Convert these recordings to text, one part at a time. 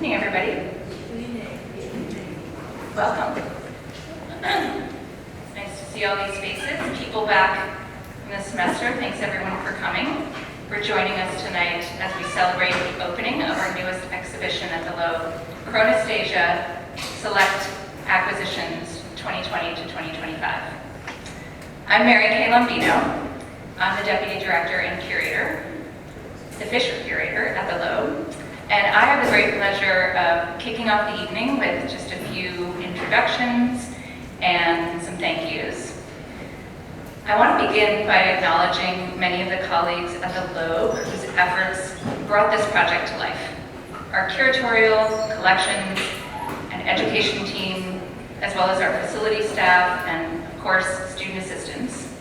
evening, everybody. Welcome. It's nice to see all these faces, people back in the semester. Thanks everyone for coming, for joining us tonight as we celebrate the opening of our newest exhibition at the Loeb, Chronastasia Select Acquisitions 2020 to 2025. I'm Mary Kay Lombino. I'm the Deputy Director and Curator, the Fisher Curator at the Loeb, and I have the great pleasure of kicking off the evening with just a few introductions and some thank yous. I want to begin by acknowledging many of the colleagues at the Loeb whose efforts brought this project to life. Our curatorial, collections, and education team, as well as our facility staff and, of course, student assistants.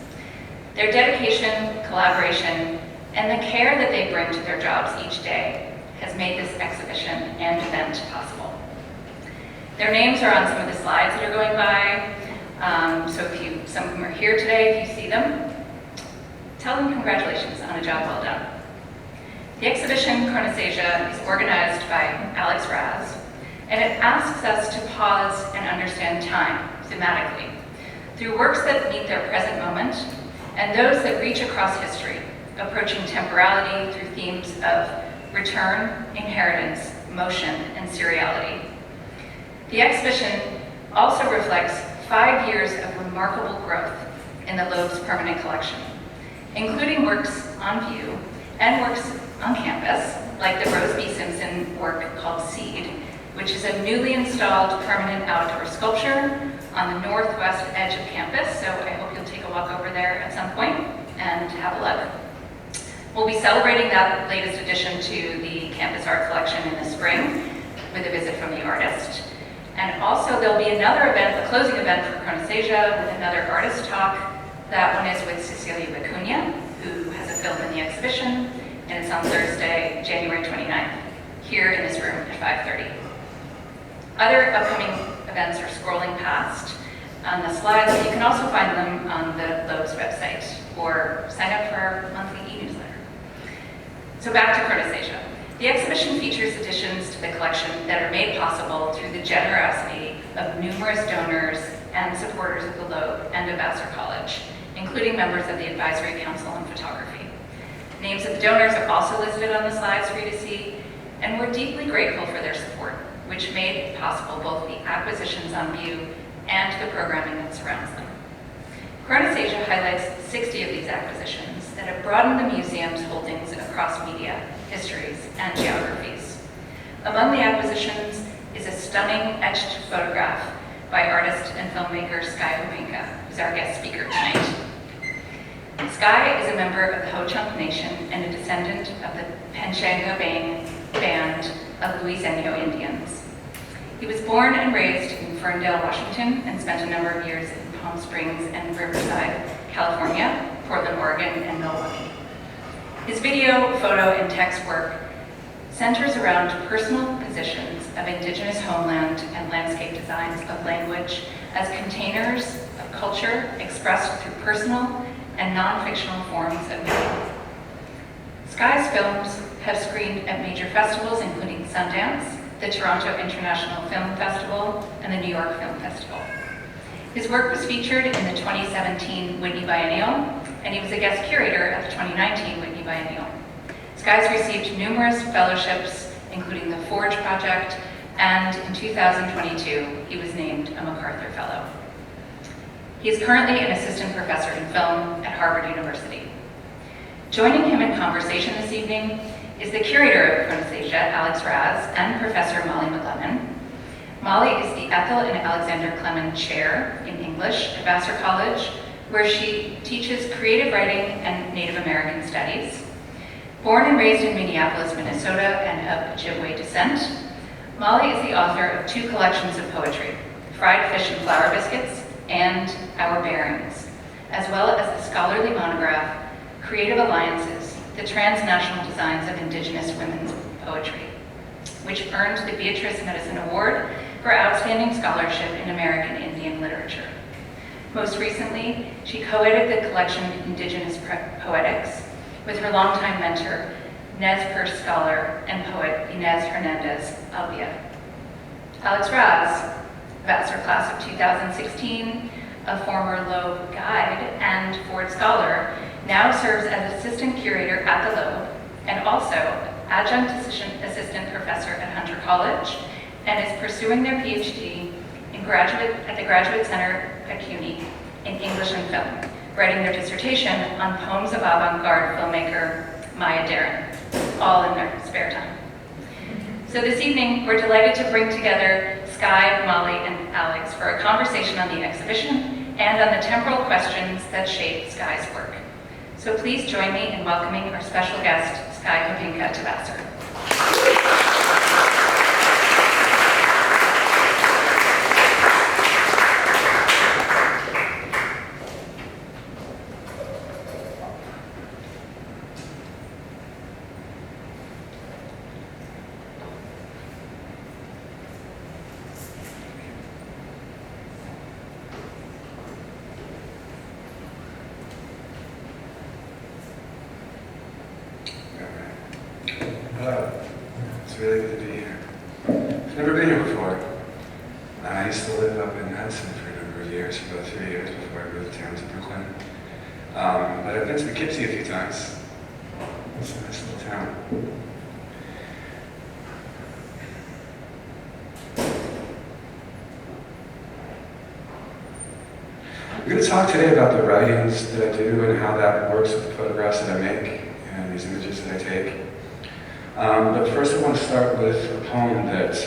Their dedication, collaboration, and the care that they bring to their jobs each day has made this exhibition and event possible. Their names are on some of the slides that are going by, so if some of them are here today, if you see them, tell them congratulations on a job well done. The exhibition, Chronastasia, is organized by Alex Raz, and it asks us to pause and understand time thematically through works that meet their present moment and those that reach across history, approaching temporality through themes of return, inheritance, motion, and seriality. The exhibition also reflects 5 years of remarkable growth in the Loeb's permanent collection, including works on view and works on campus, like the Rose B. Simpson work called Seed, which is a newly installed permanent outdoor sculpture on the northwest edge of campus, so I hope you'll take a walk over there at some point and have a look. We'll be celebrating that latest addition to the campus art collection in the spring with a visit from the artist. And also there'll be another event, a closing event for Chronastasia with another artist talk. That one is with Cecilia Vicuña, who has a film in the exhibition, and it's on Thursday, January 29th, here in this room at 5:30. Other upcoming events are scrolling past on the slides, but you can also find them on the Loeb's website or sign up for our monthly e-newsletter. So back to Chronastasia. The exhibition features additions to the collection that are made possible through the generosity of numerous donors and supporters of the Loeb and of Vassar College, including members of the Advisory Council on Photography. Names of the donors are also listed on the slides for you to see, and we're deeply grateful for their support, which made possible both the acquisitions on view and the programming that surrounds them. Chronastasia highlights 60 of these acquisitions that have broadened the museum's holdings across media, histories, and geographies. Among the acquisitions is a stunning etched photograph by artist and filmmaker Sky Hubinka, who's our guest speaker tonight. Sky is a member of the Ho-Chunk Nation and a descendant of the Pechanga band of Luiseno Indians. He was born and raised in Ferndale, Washington, and spent a number of years in Palm Springs and Riverside, California, Portland, Oregon, and Milwaukee. His video, photo, and text work centers around personal positions of indigenous homeland and landscape designs of language as containers of culture expressed through personal and non-fictional forms of media. Sky's films have screened at major festivals including Sundance, the Toronto International Film Festival, and the New York Film Festival. His work was featured in the 2017 Whitney Biennial, and he was a guest curator at the 2019 Whitney Biennial. Sky's received numerous fellowships, including the Forge Project, and in 2022, he was named a MacArthur Fellow. He is currently an assistant professor in film at Harvard University. Joining him in conversation this evening is the curator of Chronastasia, Alex Raz, and Professor Molly McLennan. Molly is the Ethel and Alexander Clement Chair in English at Vassar College, where she teaches creative writing and Native American studies. Born and raised in Minneapolis, Minnesota, and of Ojibwe descent, Molly is the author of 2 collections of poetry, Fried Fish and Flour Biscuits and Our Bearings, as well as the scholarly monograph, Creative Alliances, the Transnational Designs of Indigenous Women's Poetry, which earned the Beatrice Medicine Award for Outstanding Scholarship in American Indian Literature. Most recently, she co-edited the collection Indigenous Poetics with her longtime mentor, Nez Perce scholar and poet Inez Hernandez Albia. Alex Raz, Vassar class of 2016, a former Loeb guide and Ford scholar, now serves as assistant curator at the Loeb and also adjunct assistant professor at Hunter College, and is pursuing their PhD at the Graduate Center at CUNY in English and film, writing their dissertation on poems of avant-garde filmmaker Maya Deren, all in their spare time. So this evening, we're delighted to bring together Sky, Molly, and Alex for a conversation on the exhibition and on the temporal questions that shape Sky's work. So please join me in welcoming our special guest, Sky Kopinka, to Vassar. Hello. It's really good to be here. I've never been here before. I used to live up in Hudson for a number of years, for about 3 years before I moved down to Brooklyn. But I've been to Poughkeepsie a few times. It's a nice little town. I'm going to talk today about the writings that I do and how that works with the photographs that I make and these images that I take. But first I want to start with a poem that is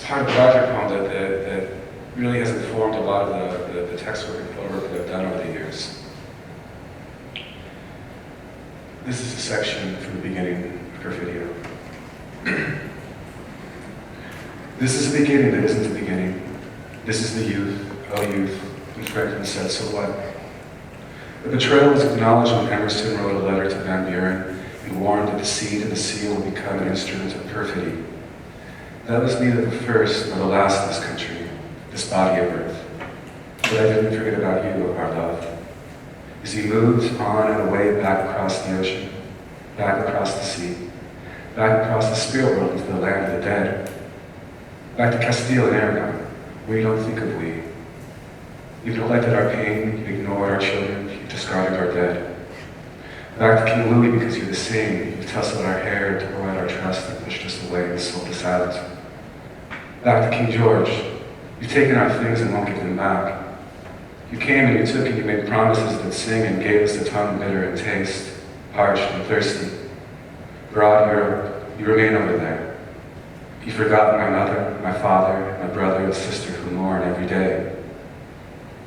part of a larger poem that really has informed a lot of the text work and photo work that I've done over the years. This is a section from the beginning of her video. This is the beginning that isn't the beginning. This is the youth, oh youth, and Franklin said, so what? The betrayal was acknowledged when Emerson wrote a letter to Van Buren and warned that the seed and the seal will become an instrument of perfidy. That was neither the first nor the last in this country, this body of earth. But I didn't forget about you, our love. As he moved on and away back across the ocean, back across the sea, back across the spirit world into the land of the dead, back to Castile and Aragon, where you don't think of we. You've neglected our pain, you've ignored our children, you've discarded our dead. Back to King Louis because you're the same. You've tussled our hair, tore out our trust, and pushed us away and sold us out. Back to King George. You've taken our things and won't give them back. You came and you took and you made promises that sing and gave us a tongue bitter in taste, parched and thirsty. Broad Europe, you remain over there. You've forgotten my mother, my father, my brother and sister who mourn every day.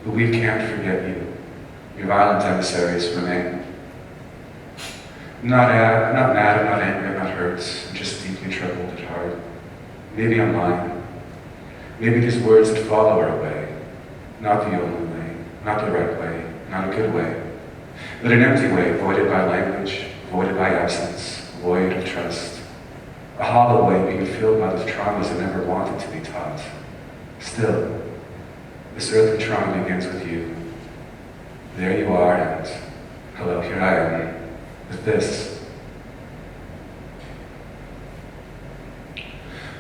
But we can't forget you. Your violent emissaries remain. I'm not mad, I'm not angry, I'm not hurt. I'm just deeply troubled at heart. Maybe I'm lying. Maybe these words that follow are a way. Not the only way, not the right way, not a good way. But an empty way, voided by language, voided by absence, void of trust. A hollow way being filled by the traumas that never wanted to be taught. Still, this earthly trauma begins with you. There you are, and hello, here I am. With this.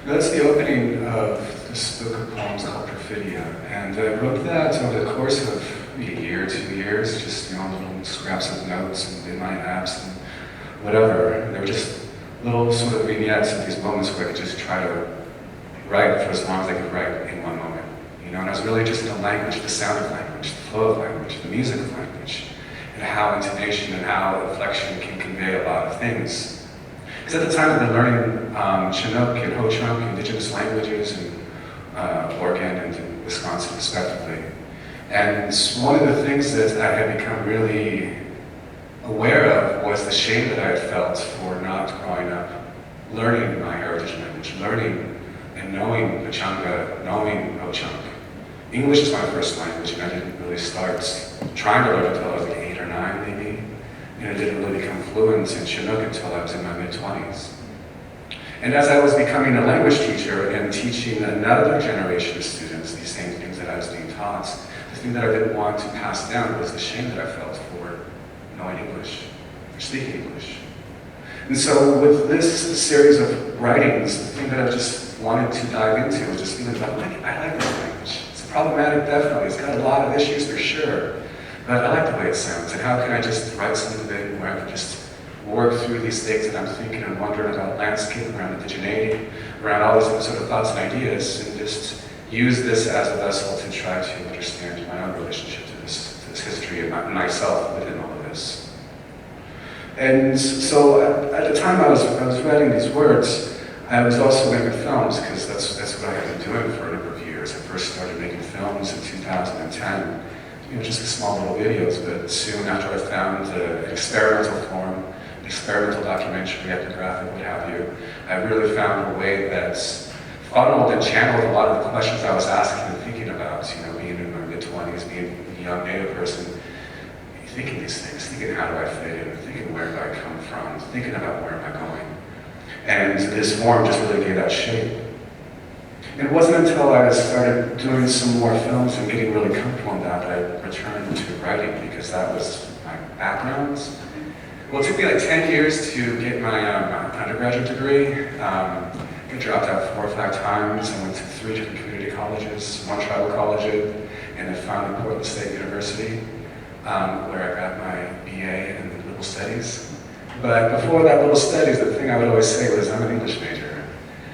That's the opening of this book of poems called Perfidia, and I wrote that over the course of a year, 2 years, just little scraps of notes and in my apps and whatever. And they were just little sort of vignettes of these moments where I could just try to write for as long as I could write in one moment. And I was really just into language, the sound of language, the flow of language, the music of language, and how intonation and how inflection can convey a lot of things. Because at the time I've been learning Chinook and Ho-Chunk, indigenous languages, and Oregon and Wisconsin respectively. And one of the things that I had become really aware of was the shame that I had felt for not growing up learning my heritage language, learning and knowing Pechanga, knowing Ho-Chunk. English is my first language, and I didn't really start trying to learn until I was like 8 or 9 maybe, and I didn't really become fluent in Chinook until I was in my mid-20s. And as I was becoming a language teacher and teaching another generation of students these same things that I was being taught, the thing that I didn't want to pass down was the shame that I felt for knowing English, for speaking English. And so with this series of writings, the thing that I just wanted to dive into was just feeling about, I like this language. It's problematic, definitely. It's got a lot of issues for sure. But I like the way it sounds. And how can I just write something big where I can just work through these things that I'm thinking and wondering about landscape, around indigeneity, around all these different sort of thoughts and ideas, and just use this as a vessel to try to understand my own relationship to this history and myself within all of this. And so at the time I was writing these words, I was also making films, because that's what I had been doing for a number of years. I first started making films in 2010, just small little videos, but soon after I found an experimental form, an experimental documentary, ethnographic, what have you, I really found a way that funneled and channeled a lot of the questions I was asking and thinking about, being in my mid-20s, being a young Native person, thinking these things, thinking how do I fit in, thinking where do I come from, thinking about where am I going. And this form just really gave that shape. And it wasn't until I started doing some more films and getting really comfortable in that I returned to writing, because that was my background. Well, it took me like 10 years to get my undergraduate degree. I dropped out 4 or 5 times. I went to 3 different community colleges, 1 tribal college, and then finally Portland State University, where I got my BA in Liberal Studies. But before that Liberal Studies, the thing I would always say was, I'm an English major,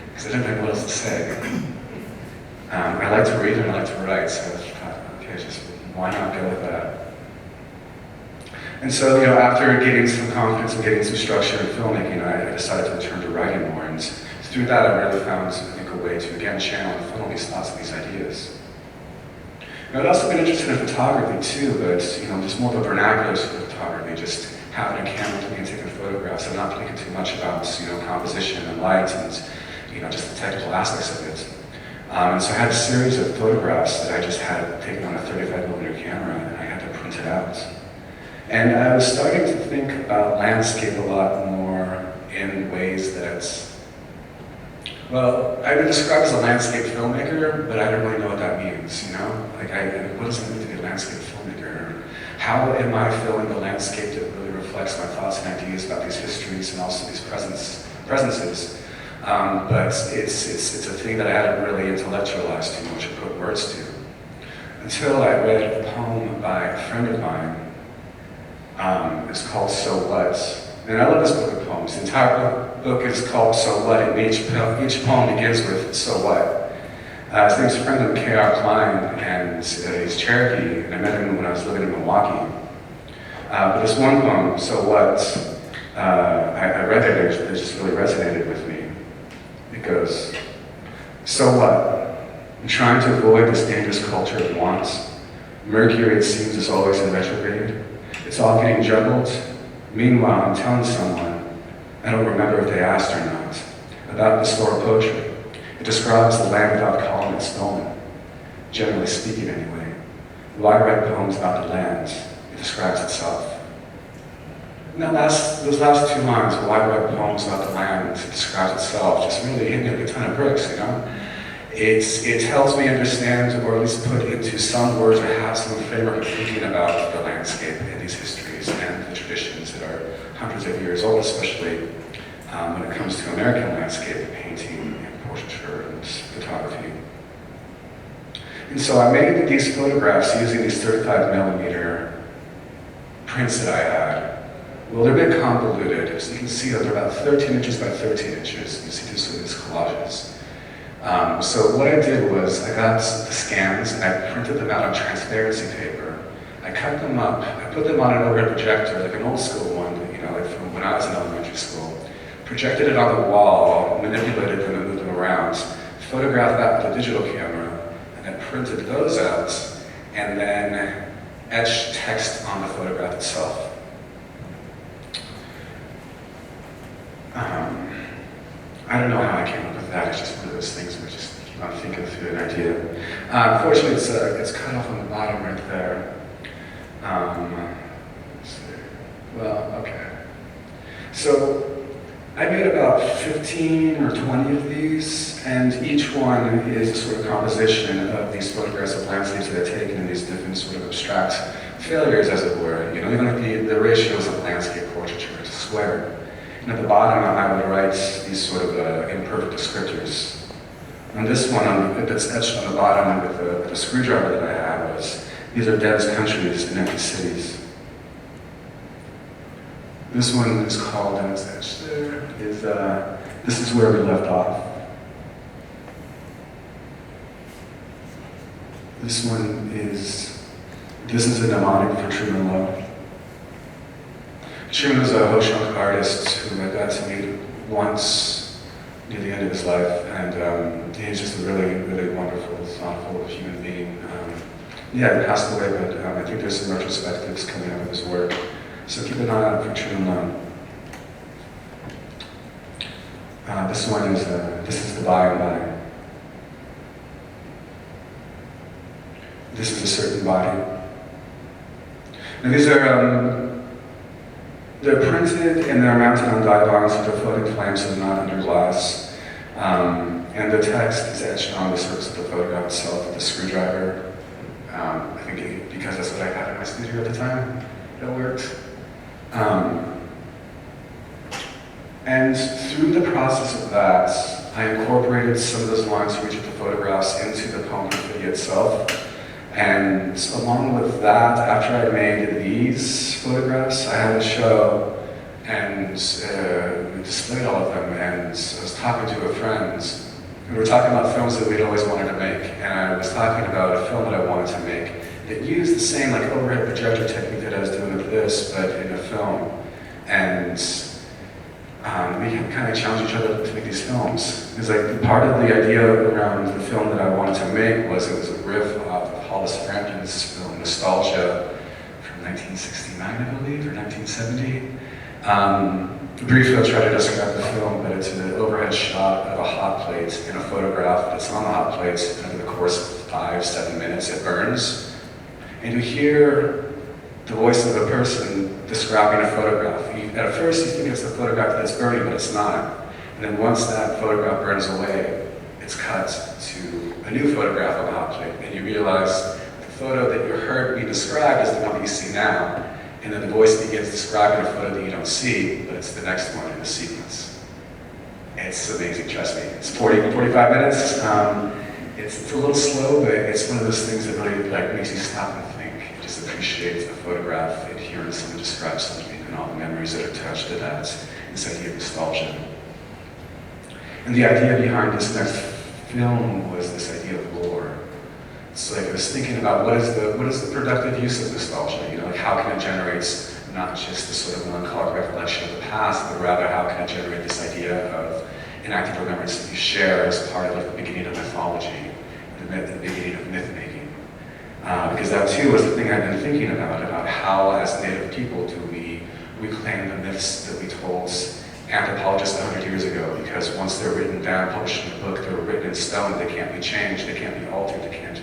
because I didn't know what else to say. I like to read and I like to write, so I thought, okay, just why not go with that? And so, after getting some confidence and getting some structure in filmmaking, I decided to return to writing more. And through that, I really found, I think, a way to, again, channel and funnel these thoughts and these ideas. I'd also been interested in photography too, but just more of a vernacular sort of photography, just having a camera to me and taking photographs. I'm not thinking too much about composition and light and just the technical aspects of it. And so I had a series of photographs that I just had taken on a 35mm camera, and I had to print it out. And I was starting to think about landscape a lot more in ways that, well, I've been described as a landscape filmmaker, but I don't really know what that means, Like, what does it mean to be a landscape filmmaker? How am I filling the landscape that really reflects my thoughts and ideas about these histories and also these presences? But it's a thing that I hadn't really intellectualized too much or put words to. Until I read a poem by a friend of mine. It's called So What? And I love this book of poems. The entire book is called So What, and each poem begins with So What? His name's Brendan K.R. Klein, and he's Cherokee, and I met him when I was living in Milwaukee. But this one poem, So What, I read it, it just really resonated with me. It goes, so what? I'm trying to avoid this dangerous culture of wants. Mercury, it seems, is always in retrograde. It's all getting juggled. Meanwhile, I'm telling someone, I don't remember if they asked or not, about the store of poetry. It describes the land without calling it stolen. Generally speaking, anyway. Why write poems about the land? It describes itself. And those last 2 lines, why write poems about the land? It describes itself, just really hit me like a ton of bricks, It helps me understand, or at least put into some words, or have some framework of thinking about the landscape and these histories and the traditions that are hundreds of years old, especially when it comes to American landscape painting and portraiture and photography. And so I made these photographs using these 35mm prints that I had. Well, they're a bit convoluted, as you can see that they're about 13 inches by 13 inches. You see these collages. So what I did was I got the scans and I printed them out on transparency paper. I cut them up, I put them on an overhead projector, like an old school one, like from when I was in elementary school. Projected it on the wall, manipulated them and moved them around, photographed that with a digital camera, and then printed those out, and then etched text on the photograph itself. I don't know how I came up with that. It's just one of those things where I just keep on thinking through an idea. Unfortunately, it's cut off on the bottom right there. Let's see. Well, okay. So I made about 15 or 20 of these, and each one is a sort of composition of these photographs of landscapes that I've taken in these different sort of abstract failures, as it were. Even like the ratios of landscape portraiture to square. And at the bottom, I would write these sort of imperfect descriptors. And this one that's etched on the bottom with a screwdriver that I had was, these are dense countries and empty cities. This one is called, and it's etched there, this is where we left off. This is a mnemonic for Truman Lowe. Truman was a Ho-Chunk artist who I got to meet once near the end of his life, and he's just a really, really wonderful, thoughtful human being. He passed away, but I think there's some retrospectives coming out of his work, so keep an eye out for Truman Lowe. This is the by and by. This is a certain body. Now these are, they're printed and they're mounted on dye bonds with the floating flames so they're not under glass. And the text is etched on the surface of the photograph itself with a screwdriver. I think because that's what I had in my studio at the time, that worked. And through the process of that, I incorporated some of those lines from each of the photographs into the poem graffiti itself. And along with that, after I made these photographs, I had a show and we displayed all of them, and I was talking to a friend. We were talking about films that we'd always wanted to make, and I was talking about a film that I wanted to make that used the same like overhead projector technique that I was doing with this, but in a film. And we kind of challenged each other to make these films. Because like part of the idea around the film that I wanted to make was it was a riff off of Hollis Frampton's film Nostalgia from 1969, I believe, or 1970. Briefly, I'll try to describe the film, but it's an overhead shot of a hot plate in a photograph that's on the hot plate, and over the course of 5-7 minutes, it burns. And you hear the voice of a person describing a photograph. At first, you think it's the photograph that's burning, but it's not. And then once that photograph burns away, it's cut to a new photograph of a hot plate, and you realize the photo that you heard me describe is the one that you see now. And then the voice begins describing a photo that you don't see, but it's the next one in the sequence. It's amazing, trust me. It's 45 minutes. It's a little slow, but it's one of those things that really makes you stop and think. You just appreciate the photograph and hearing someone describe something and all the memories that are attached to that. This idea of nostalgia. And the idea behind this next film was this idea of lore. It's like I was thinking about what is the productive use of nostalgia? You know, like how can it generate not just the sort of melancholic recollection of the past, but rather how can it generate this idea of an active remembrance that you share as part of like, the beginning of mythology, the beginning of myth making. Because that too was the thing I've been thinking about how as Native people do we reclaim the myths that we told anthropologists 100 years ago, because once they're written down, published in a book, they're written in stone, they can't be changed, they can't be altered, they can't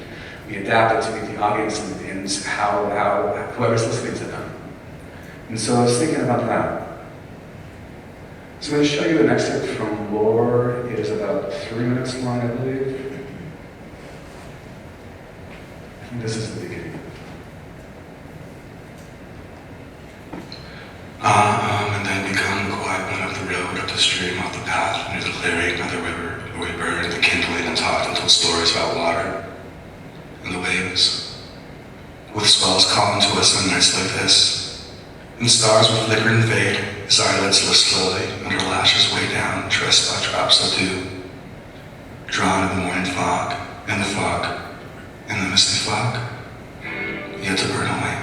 be adapted to meet the audience and how whoever's listening to them. And so I was thinking about that. So I'm going to show you an excerpt from Lore. It is about 3 minutes long, I believe. I think this is the beginning. And then begun the quiet one of the road, up the stream, off the path, near the clearing of the river, where we burned the kindling and talked and told stories about water and the waves, with swells calling to us on nights like this, and stars would flicker and fade as eyelids lift slowly, and her lashes weigh down, tressed by drops of dew, drawn in the morning fog, and the misty fog, yet to burn away.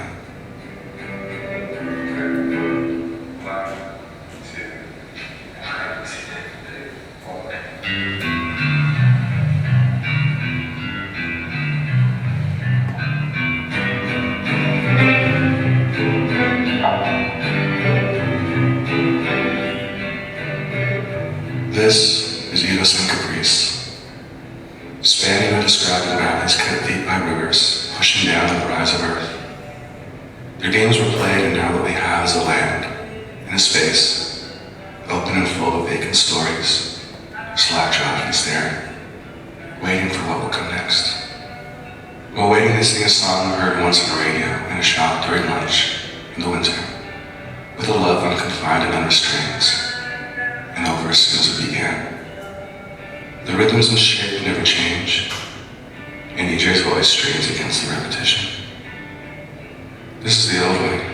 This is Eos and Caprice, spanning and describing valleys cut deep by rivers, pushing down on the rise of earth. Their games were played, and now what we have is a land, and a space, open and full of vacant stories, slack-jawed and staring, waiting for what will come next. While waiting, they sing a song heard once on the radio in a shop during lunch in the winter, with a love unconfined and unrestrained, and over as soon as it began. The rhythms and shape never change, and EJ's voice strains against the repetition. This is the old way.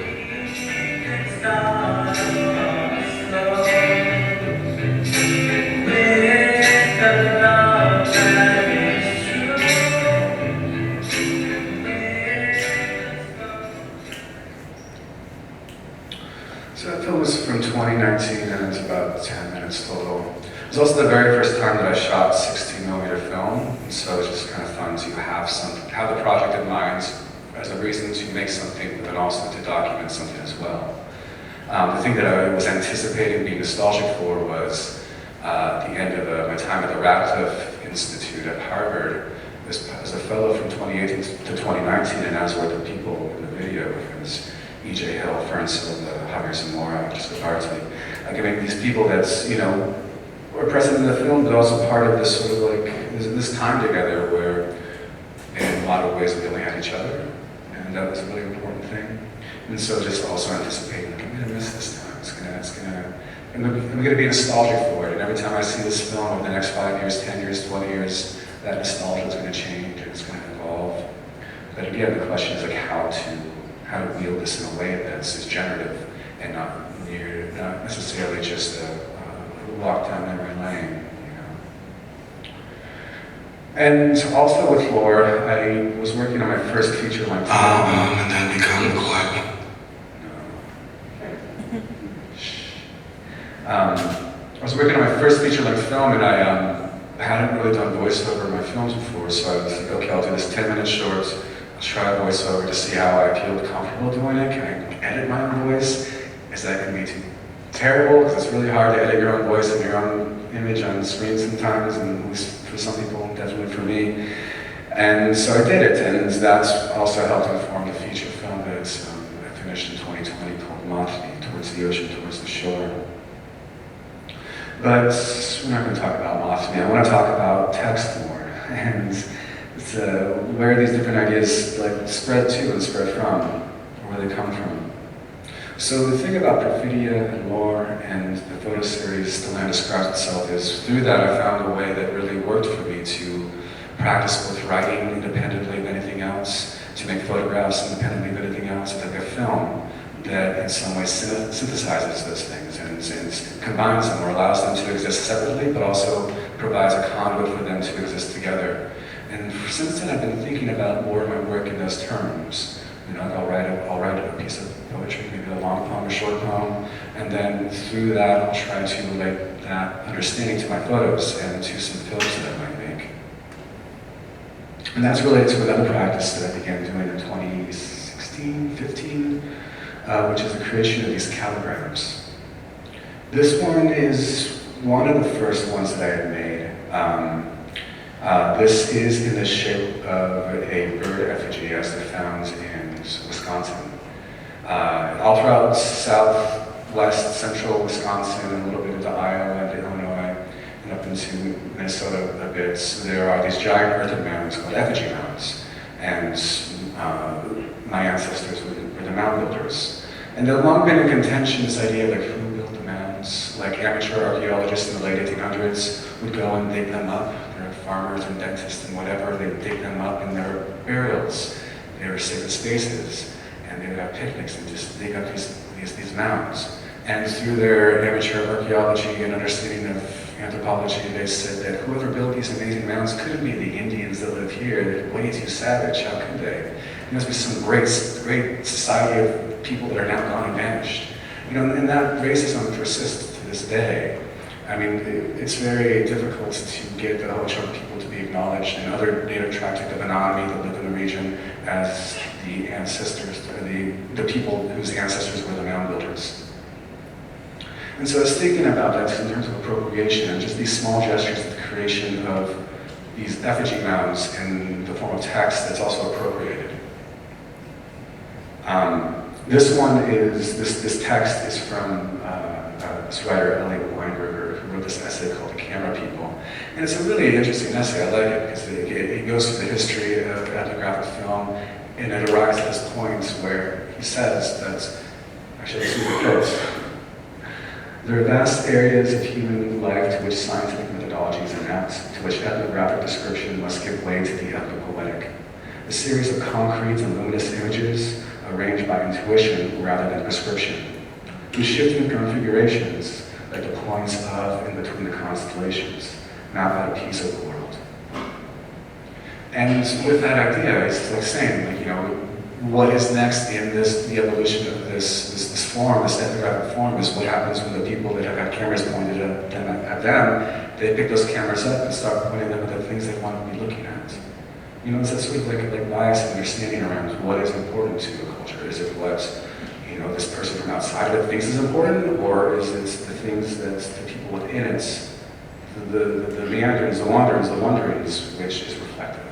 So that film was from 2019 and it's about 10 minutes total. It was also the very first time that I shot 16mm film, and so it's just kind of fun to have the project in mind as a reason to make something, but then also to document something as well. The thing that I was anticipating being nostalgic for was the end of my time at the Radcliffe Institute at Harvard. As a fellow from 2018 to 2019, and as were the people in the video, it was EJ Hill, Fern Silva, Javier Zamora, Jessica Bartley. Like, I mean, these people that's, you know, were present in the film, but also part of this sort of like, this time together where in a lot of ways we only had each other, and that was a really important thing. And so just also anticipating, like, I'm gonna miss this time, I'm gonna be nostalgic for it, and every time I see this film over the next 5 years, 10 years, 20 years, that nostalgia is gonna change, and it's gonna evolve. But again, the question is like how to wield this in a way that's generative and not necessarily just a walk down memory lane, you know. And also with Lore, I was working on my first feature-length film. And then become quiet. I was working on my first feature-length film, and I hadn't really done voiceover in my films before, so I was like, okay, I'll do this 10-minute short. I'll try voiceover to see how I feel comfortable doing it. Can I edit my own voice? Is that going to be too terrible? Because it's really hard to edit your own voice and your own image on screen sometimes, and at least for some people, definitely for me. And so I did it, and that also helped inform the feature film that I finished in 2020 called Mothme, Towards the Ocean, Towards the Shore. But we're not going to talk about Mothme. I want to talk about text more, and it's, where these different ideas like spread to and spread from, or where they come from. So the thing about Perfidia and Lore and the photo series The Land Describes Itself is through that I found a way that really worked for me to practice both writing independently of anything else, to make photographs independently of anything else, and to make a film that in some way synthesizes those things and combines them or allows them to exist separately, but also provides a conduit for them to exist together. And since then I've been thinking about more of my work in those terms. You know, I'll write a piece of poetry, maybe a long poem or short poem, and then through that I'll try to relate that understanding to my photos and to some films that I might make. And that's related to another practice that I began doing in 2016, 15, which is the creation of these calligrams. This one is one of the first ones that I had made. This is in the shape of a bird effigy as they're found in Wisconsin. All throughout southwest, central Wisconsin, and a little bit into Iowa and Illinois, and up into Minnesota a bit, so there are these giant earthen mounds called effigy mounds. And my ancestors were the mound builders. And there had long been in contention this idea of like who built the mounds. Like amateur archaeologists in the late 1800s would go and dig them up. Farmers and dentists and whatever, they would dig them up in their burials. They were sacred spaces, and they would have picnics and just dig up these mounds. And through their amateur archaeology and understanding of anthropology, they said that whoever built these amazing mounds couldn't be the Indians that live here. They're way too savage. How could they? There must be some great society of people that are now gone and vanished. You know, and that racism persists to this day. I mean, it's very difficult to get the Ho-Chunk people to be acknowledged and other native tribes like the Benami that live in the region as the ancestors, the people whose ancestors were the mound builders. And so I was thinking about that in terms of appropriation and just these small gestures of the creation of these effigy mounds in the form of text that's also appropriated. This one is, this text is from this writer, Elliot Weinberger, who wrote this essay called The Camera People. And it's a really interesting essay. I like it because it goes through the history of ethnographic film, and it arrives at this point where he says that, actually, let's read the quote. There are vast areas of human life to which scientific methodologies inept, to which ethnographic description must give way to the ethnopoetic. A series of concrete and luminous images arranged by intuition rather than prescription, whose shifting configurations, like the points of and between the constellations, map out a piece of the world. And with that idea, it's like saying, like, you know, what is next in the evolution of this form, this ethnographic form, is what happens when the people that have had cameras pointed at them, they pick those cameras up and start pointing them at the things they want to be looking at. You know, it's that sort of like bias and understanding around what is important to a culture. Is it what, you know, this person from outside of it thinks is important, or is it the things that the people within it, the meanderings, the wanderings, the wonderings, which is reflective?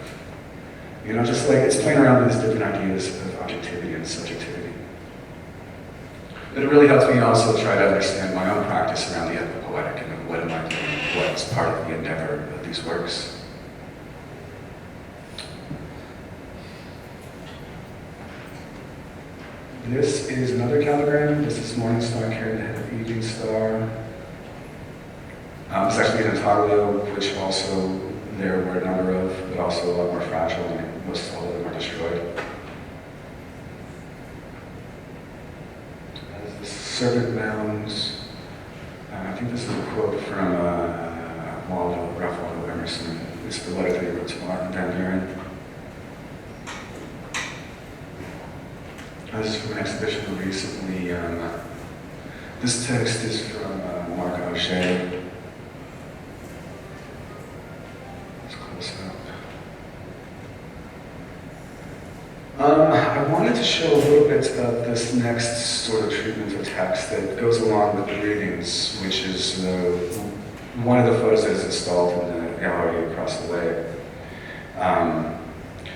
You know, just like it's playing around with these different ideas of objectivity and subjectivity. But it really helps me also try to understand my own practice around the ethnopoetic and what am I doing, what's part of the endeavor of these works. This is another calogram. This is Morning Star carrying the head of Evening Star. It's actually an intaglio, which also there were a number of, but also a lot more fragile, and most all of them are destroyed. As the serpent mounds, I think this is a quote from Ralph Waldo Emerson. It's the letter that he wrote to Martin Van Buren. This is from an exhibition recently. This text is from Marc Auger. Let's close up. I wanted to show a little bit of this next sort of treatment of text that goes along with the readings, which is one of the photos that is installed in the gallery across the way.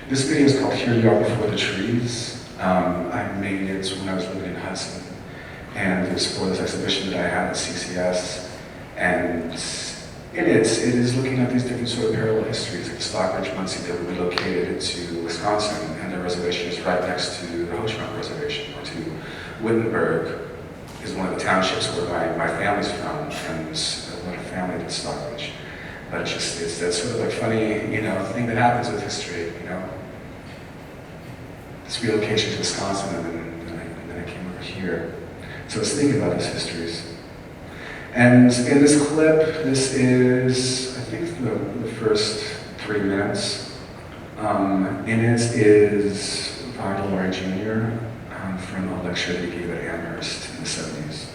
This video is called Here You Are Before the Trees. I made it when I was living in Hudson, and it was for this exhibition that I had at CCS, and in it is looking at these different sort of parallel histories. Like the Stockbridge Munsee that we relocated to Wisconsin, and their reservation is right next to the Ho-Chunk Reservation, or to Wittenberg is one of the townships where my family's from, and a lot of family in Stockbridge. But it's that sort of like funny, you know, thing that happens with history, you know. This relocation to Wisconsin, and then I came over here. So I was thinking about these histories. And in this clip, this is, I think, the first 3 minutes. In it is Vital Laurie Jr. From a lecture that he gave at Amherst in the 70s.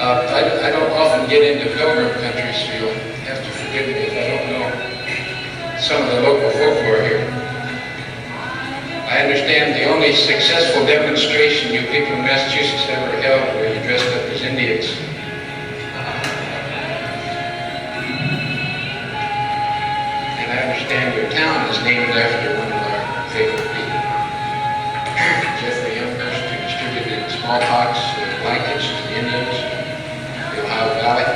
I don't often get into pilgrim country, so you'll have to forgive me if I don't know some of the local folklore here. I understand the only successful demonstration you people in Massachusetts ever held where you dressed up as Indians. And I understand your town is named after one of our favorite people, Jeffrey Younghurst, who distributed smallpox blankets to the Indians. Ohio Valley.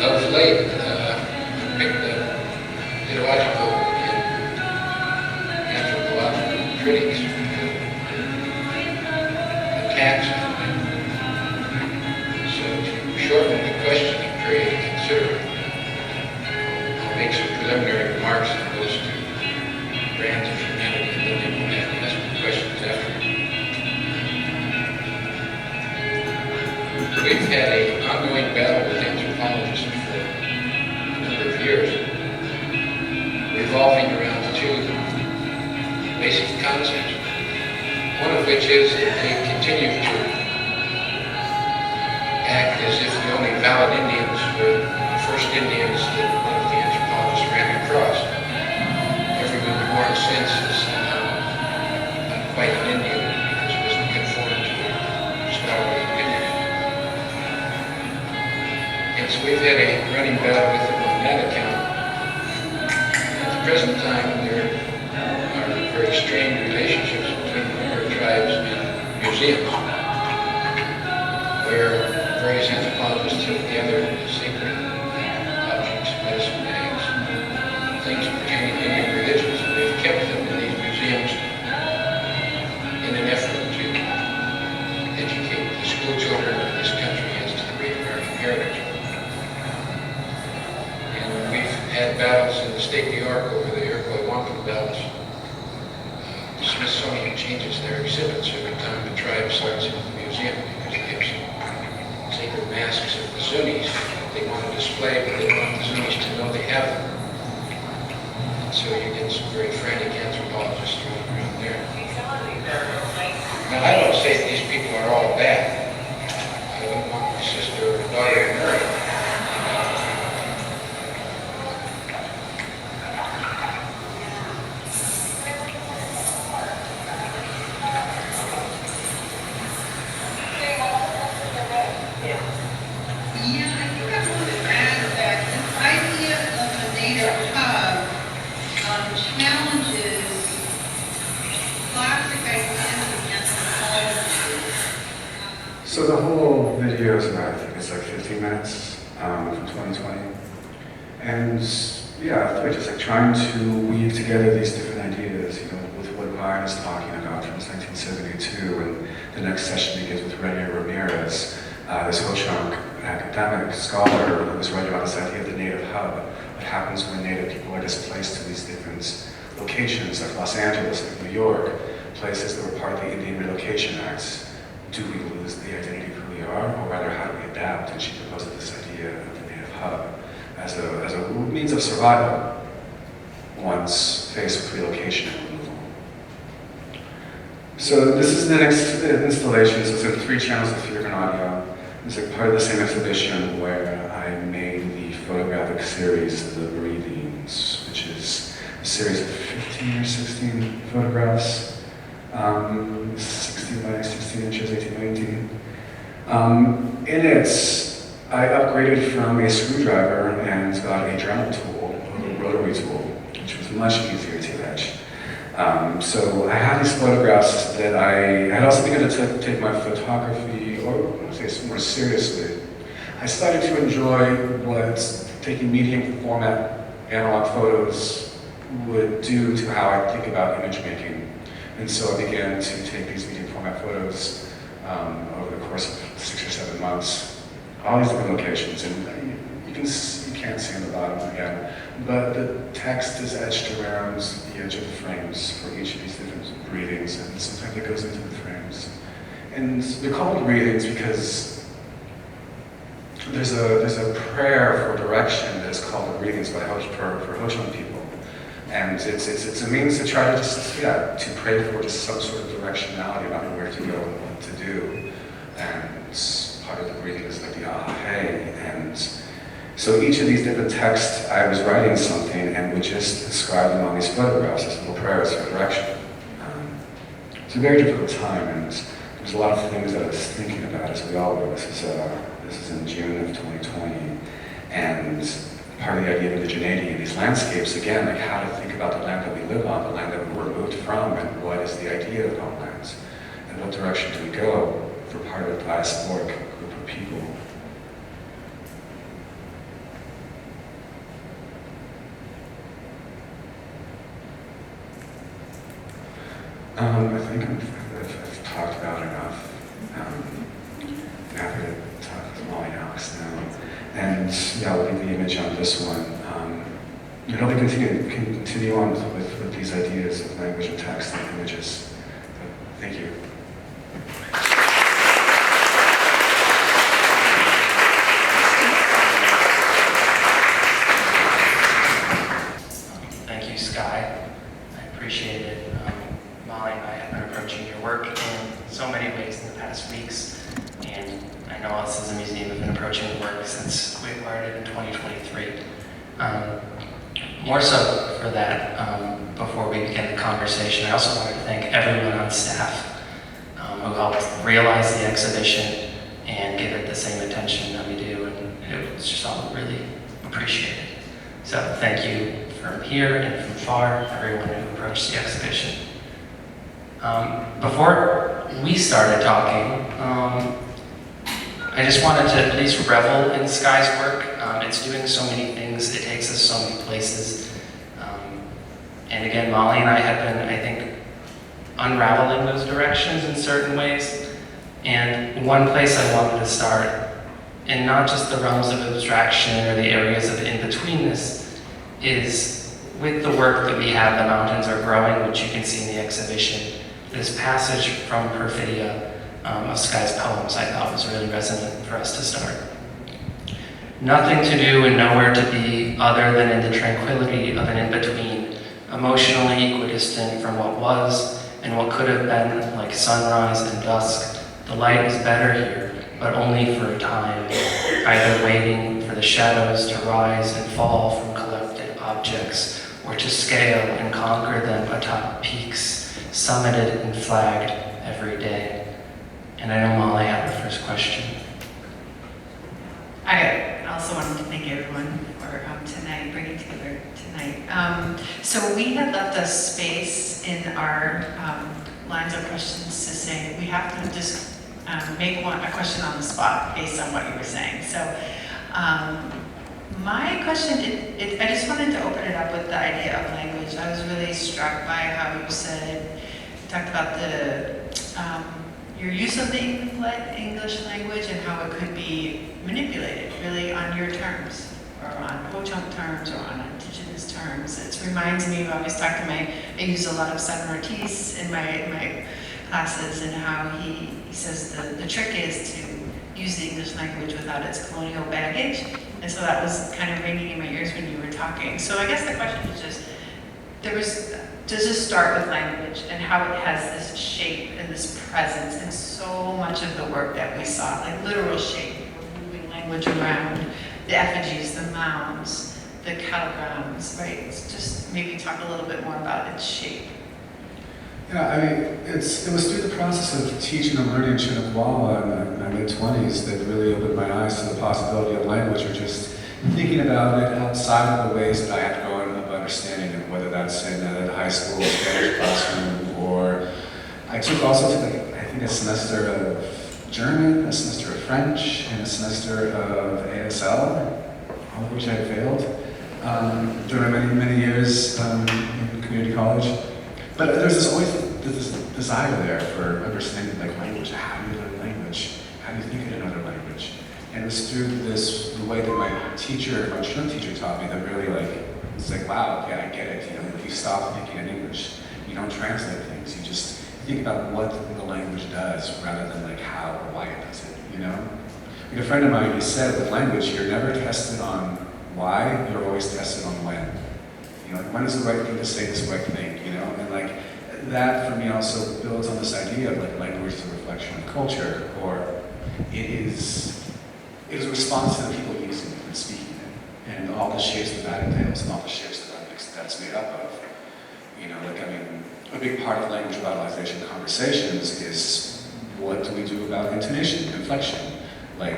Of late, I picked up theological and anthropological critics attacks on me. So to shorten the question and create a considerate, make some preliminary remarks on those two brands of humanity, and then they will ask me questions after. We've had an ongoing battle with anthropologists for basic concepts. One of which is that they continue to act as if the only valid Indians were the first Indians that one of the anthropologists ran across. Everyone born since is somehow not quite an Indian because it doesn't conform to scholarly opinion. And so we've had a running battle with them on that account. At the present time, there are very strained relationships between the member tribes and museums, where various anthropologists have gathered sacred objects, medicine bags, things pertaining to Indian religions, and they've kept them in these museums in an effort to educate the school children of this country as to the great American heritage. And we've had battles in the state of New York over the Iroquois wampum bells. The Smithsonian changes their exhibits every time the tribe starts in the museum because they have some sacred masks of the Zunis that they want to display, but they don't want the Zunis to know they have them. And so you get some very frantic anthropologists running around there. Now, I don't say that these people are all bad. I don't want my sister or daughter to marry. Challenges classic ideas of anthropology. So the whole video is about, I think it's like 15 minutes from 2020. And yeah, we're just like trying to weave together these different ideas, you know, with what Ryan is talking about from 1972. And the next session begins with Renier Ramirez, this Ho-Chunk academic scholar who was writing about this idea of the native hub. What happens when native people are displaced to these different locations like Los Angeles, like New York, places that were part of the Indian Relocation Act. Do we lose the identity of who we are, or rather how do we adapt? And she proposed this idea of the native hub as a means of survival once faced with relocation and removal. So this is the next installation, so it's in 3 channels of Fiergan audio. It's like part of the same exhibition where I made the photographic series, The Breathings, which is a series of 15 or 16 photographs, 16 by 16 inches, 18 by 18. In it, I upgraded from a screwdriver and got a Dremel tool, a rotary tool, which was much easier to etch. So I had these photographs that I had also begun to take my photography, or I say more seriously. I started to enjoy what taking medium format analog photos would do to how I think about image making. And so I began to take these medium format photos over the course of 6 or 7 months, all these different locations. And you can't see on the bottom again, but the text is etched around the edge of the frames for each of these different breathings, and sometimes it goes into the frames. And they're called breathings because there's a prayer for direction that is called the breathings by for Ho-Chunk people. And it's a means to try to to pray for just some sort of directionality about where to go and what to do. And part of the breathing is like the ah-hey. And so each of these different texts, I was writing something and would just inscribe them on these photographs as little prayers for direction. It's a very difficult time, and there's a lot of things that I was thinking about as we all were. This is in June of 2020, and part of the idea of indigeneity in these landscapes, again, like how to think about the land that we live on, the land that we were moved from, and what is the idea of homelands, and what direction do we go for part of a diasporic group of people. I think I've talked about enough. I'm happy to talk with Molly Alex now. And yeah, I'll leave the image on this one. And I'll continue on with these ideas of language and text and images. But thank you. Thank you, Sky. I appreciate it. Molly and I have been approaching your work in so many ways in the past weeks. And I know us as a museum have been approaching the work since we acquired it in 2023. More so for that, before we begin the conversation, I also wanted to thank everyone on staff who helped realize the exhibition and give it the same attention that we do, and it was just all really appreciated. So thank you from here and from far, everyone who approached the exhibition. Before we started talking, I just wanted to at least revel in Sky's work. It's doing so many things, it takes us so many places. And again, Molly and I have been, I think, unraveling those directions in certain ways. And one place I wanted to start, and not just the realms of abstraction or the areas of in-betweenness, is with the work that we have, The Mountains Are Growing, which you can see in the exhibition. This passage from Perfidia of Sky's poems I thought was really resonant for us to start. Nothing to do and nowhere to be other than in the tranquility of an in-between, emotionally equidistant from what was and what could have been, like sunrise and dusk. The light is better here, but only for a time, either waiting for the shadows to rise and fall from collected objects, or to scale and conquer them atop peaks, summited and flagged every day. And I know Molly had the first question. I also wanted to thank everyone for tonight, bringing together tonight. So we had left a space in our lines of questions to say we have to just make a question on the spot based on what you were saying. So my question, I just wanted to open it up with the idea of language. I was really struck by how you talked about your use of the English language and how it could be manipulated really on your terms, or on Ho-Chunk terms, or on indigenous terms. It reminds me of, I always talk to I use a lot of Simon Ortiz in my classes, and how he says the trick is to use the English language without its colonial baggage. And so that was kind of ringing in my ears when you were talking. So I guess the question is just, does this start with language and how it has this shape and this presence in so much of the work that we saw, like literal shape, moving language around, the effigies, the mounds, the calligrams, right? It's just maybe talk a little bit more about its shape. Yeah, I mean, it was through the process of teaching and learning Chinnaguala in my mid-20s that really opened my eyes to the possibility of language, or just thinking about it outside of the ways that I had grown up understanding it, whether that's in a high school Spanish classroom, or I took also I think a semester of German, a semester of French, and a semester of ASL, all of which I failed during my many years in community college. But there's always this desire there for understanding like language. How do you learn language? How do you think in another language? And it was through the way that my Chinook teacher taught me that really it's like, wow, okay, I get it. You know, if you stop thinking in English, you don't translate things. You just think about what the language does rather than like how or why it does it, you know? Like a friend of mine, he said with language, you're never tested on why, you're always tested on when. You know, like, when is the right thing to say this right thing, you know? And like, that for me also builds on this idea of like language as a reflection of culture, or it is a response to the people using it and speaking it, and all the shapes that entails, and all the shapes that's made up of. You know, like, I mean, a big part of language revitalization conversations is what do we do about intonation, inflection? Like,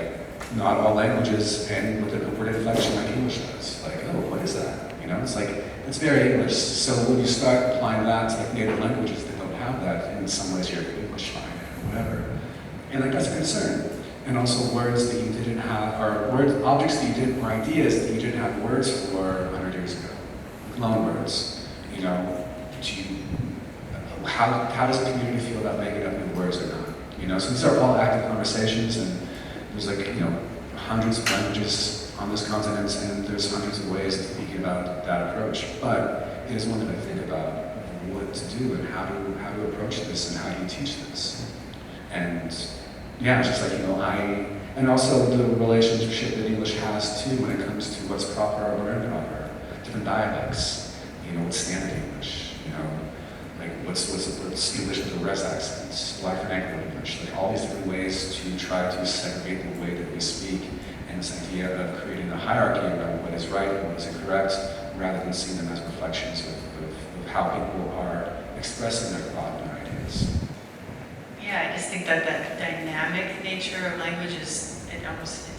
not all languages end with an upward inflection like English does. Like, oh, what is that? You know, it's like, it's very English. So when you start applying that to like native languages that don't have that, in some ways you're Englishifying it or whatever. And like, that's a concern. And also words that you didn't have, or objects that you didn't, or ideas that you didn't have words for 100 years ago. Loan words, you know, how does the community feel about making up new words or not? You know, so these are all active conversations, and there's like, you know, hundreds of languages on this continent, and there's hundreds of ways of thinking about that approach. But it is one that I think about what to do and how to approach this and how do you teach this. And yeah, it's just like, you know, and also the relationship that English has too when it comes to what's proper or improper, different dialects, you know, what's standard English, you know, like what's English with the res accents, black vernacular English, like all these different ways to try to segregate the way that we speak, and this idea of creating a hierarchy around what is right and what is incorrect, rather than seeing them as reflections of how people are expressing their thought and their ideas. Yeah, I just think that that dynamic nature of language is, it almost,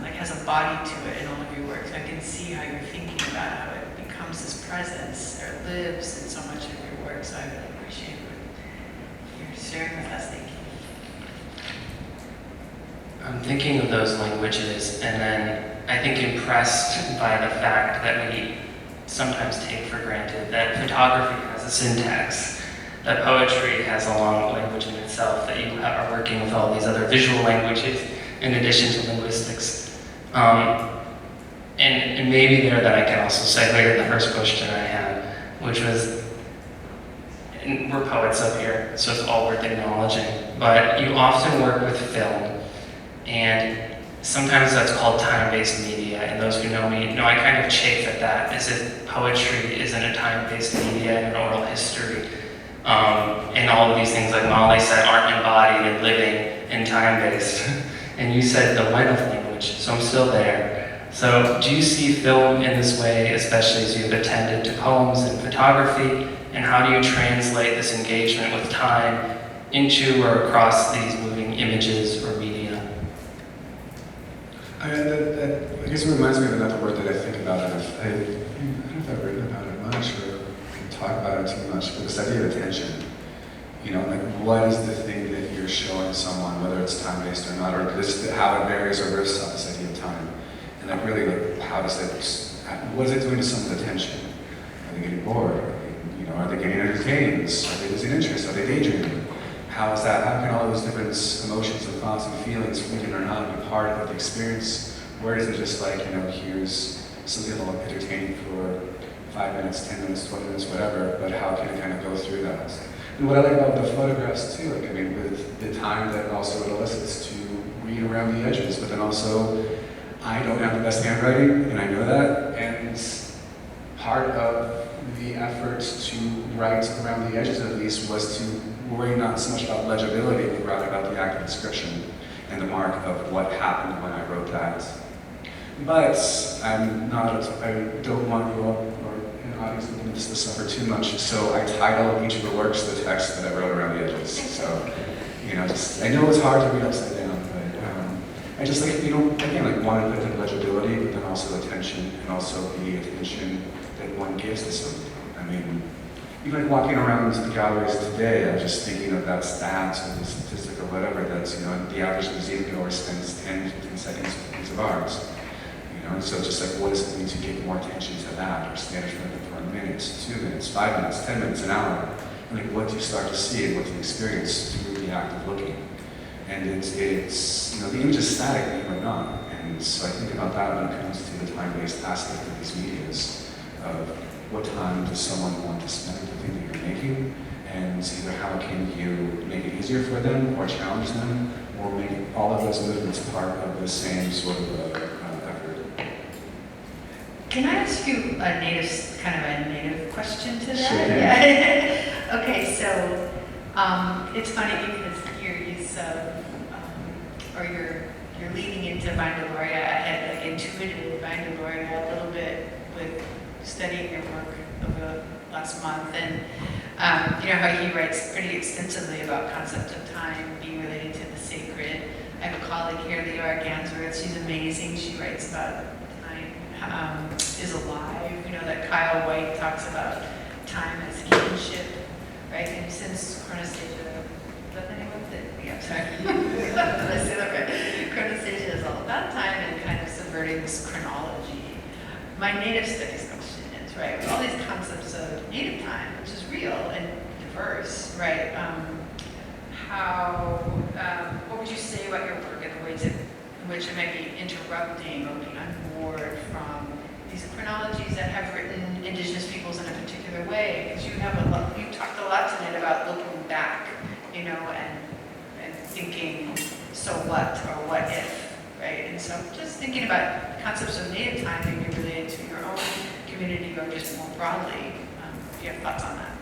like has a body to it in all of your work. So I can see how you're thinking about how it becomes this presence or lives in so much of your work. So I really appreciate what you're sharing with us. Thank you. I'm thinking of those languages, and then I think impressed by the fact that we sometimes take for granted that photography has a syntax, that poetry has a long language in itself, that you are working with all these other visual languages in addition to linguistics. And maybe there that I can also segue to the first question I had, which was, and we're poets up here, so it's all worth acknowledging, but you often work with film, and sometimes that's called time-based media, and those who know me know I kind of chafe at that, as if poetry isn't a time-based media and an oral history. And all of these things, like Molly said, aren't embodied and living and time-based. And you said the when of language, so I'm still there. So do you see film in this way, especially as you've attended to poems and photography? And how do you translate this engagement with time into or across these moving images or media? I guess it reminds me of another word that I think about, and I don't know if I've written about it much or can talk about it too much, but this idea of attention. You know, like what is the thing that you're showing someone, whether it's time-based or not, or this, how it varies or versus this idea of time. And like really, like, how does it, what is it doing to someone's attention? Are they getting bored? Are they getting entertained? Are they losing interest? Are they daydreaming? How is that? How can all those different emotions and thoughts and feelings, freaking or not, be part of the experience? Where is it just like, here's something that'll look entertaining for 5 minutes, 10 minutes, 20 minutes, whatever, but how can it kind of go through that? And what I like about the photographs too, with the time that also it elicits to read around the edges, but then also, I don't have the best handwriting, and I know that, and part of the effort to write around the edges at least was to worry not so much about legibility, but rather about the act of description and the mark of what happened when I wrote that. But I don't want you all, or an audience looking to suffer too much, so I title each of the works the text that I wrote around the edges. So, I know it's hard to read upside down, but I just again, want to put in legibility, but then also attention, and also the attention that one gives to something. Even walking around the galleries today, I'm just thinking of that stat or the statistic or whatever that's, the average museum goer spends 10, 15 seconds with a piece of art. So just like, what does it mean to give more attention to that, or stand in front of it for a minute, 2 minutes, 5 minutes, 10 minutes, an hour? And what do you start to see and what do you experience through the act of looking? And it's the image is static, but not. And so I think about that when it comes to the time-based aspect of these medias, of what time does someone want to spend with the thing that you're making, and either how can you make it easier for them, or challenge them, or make all of those movements part of the same sort of effort. Can I ask you a native question to that? Sure. Yeah. Okay, so it's funny because you're leaning into Vine Deloria. I had intuited Vine Deloria a little bit with studying your work over the last month, and how he writes pretty extensively about concept of time being related to the sacred. I have a colleague here, Leora Gansworth. She's amazing. She writes about time is alive. That Kyle White talks about time as kinship, right? And since Chronostasia, is that the name of it? Yeah, sorry. Did I say that right? Chronostasia is all about time and kind of subverting this chronology. My native studies question is, right, with all these concepts of native time, which is real and diverse, right? What would you say about your work and the ways in which it might be interrupting or being unmoored from these chronologies that have written Indigenous peoples in a particular way? Because you talked a lot tonight about looking back, and thinking, so what or what if, right? And so just thinking about concepts of native time being related to your own community or just more broadly, if you have thoughts on that.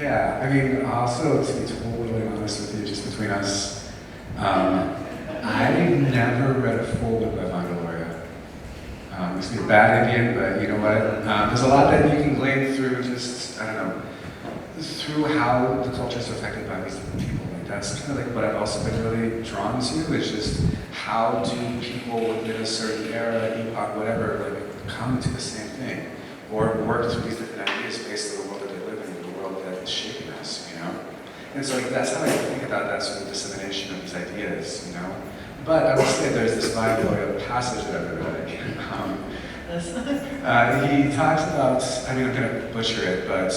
Yeah, I mean, also to be totally honest with you, just between us, I never read a full book by Vandaloria. Used to be a bad Indian, but you know what? There's a lot that you can glean through just, I don't know, through how the culture is affected by these different people. Like that's kind of like what I've also been really drawn to, is just how do people within a certain era, epoch, whatever, like come to the same thing, or work through these different ideas based on the world that they live in, the world that is shaping us, you know? And so like, that's how I think about that sort of dissemination of these ideas, you know? But I will say there's this Vandaloria passage that I've been reading. He talks about, I mean, I'm going to butcher it, but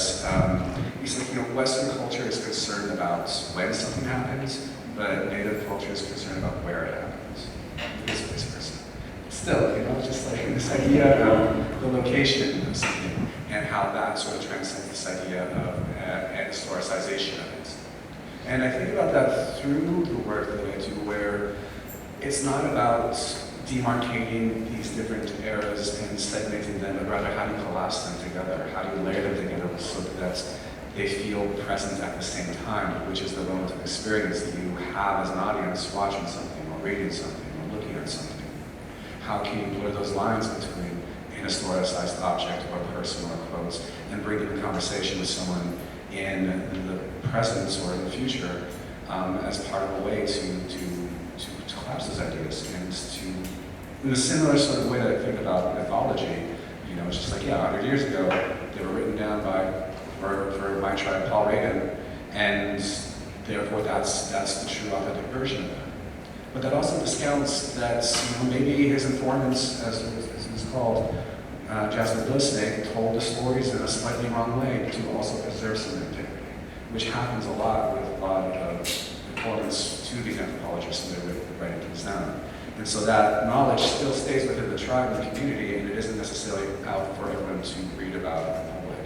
he's like, you know, Western culture is concerned about when something happens, but Native culture is concerned about where it happens. It's vice versa. Still, you know, just like this idea of the location of something and how that sort of transcends this idea of historicization of it. And I think about that through the work that I do, where it's not about demarcating these different eras and segmenting them, but rather how do you collapse them together? How do you layer them together so that they feel present at the same time, which is the moment of experience that you have as an audience watching something or reading something or looking at something. How can you blur those lines between an historicized object or a person or a quote and bring it in conversation with someone in the present or in the future as part of a way to collapse those ideas and to, in a similar sort of way that I think about mythology, you know, it's just like, yeah, 100 years ago, they were written down for my tribe, Paul Reagan, and therefore that's the true authentic version of it. But that also discounts that, you know, maybe his informants, as it was called, Jasper Blissnake, told the stories in a slightly wrong way to also preserve some integrity, which happens a lot with a lot of informants to these anthropologists when they're writing things down. And so that knowledge still stays within the tribe and the community, and it isn't necessarily out for everyone to read about in public.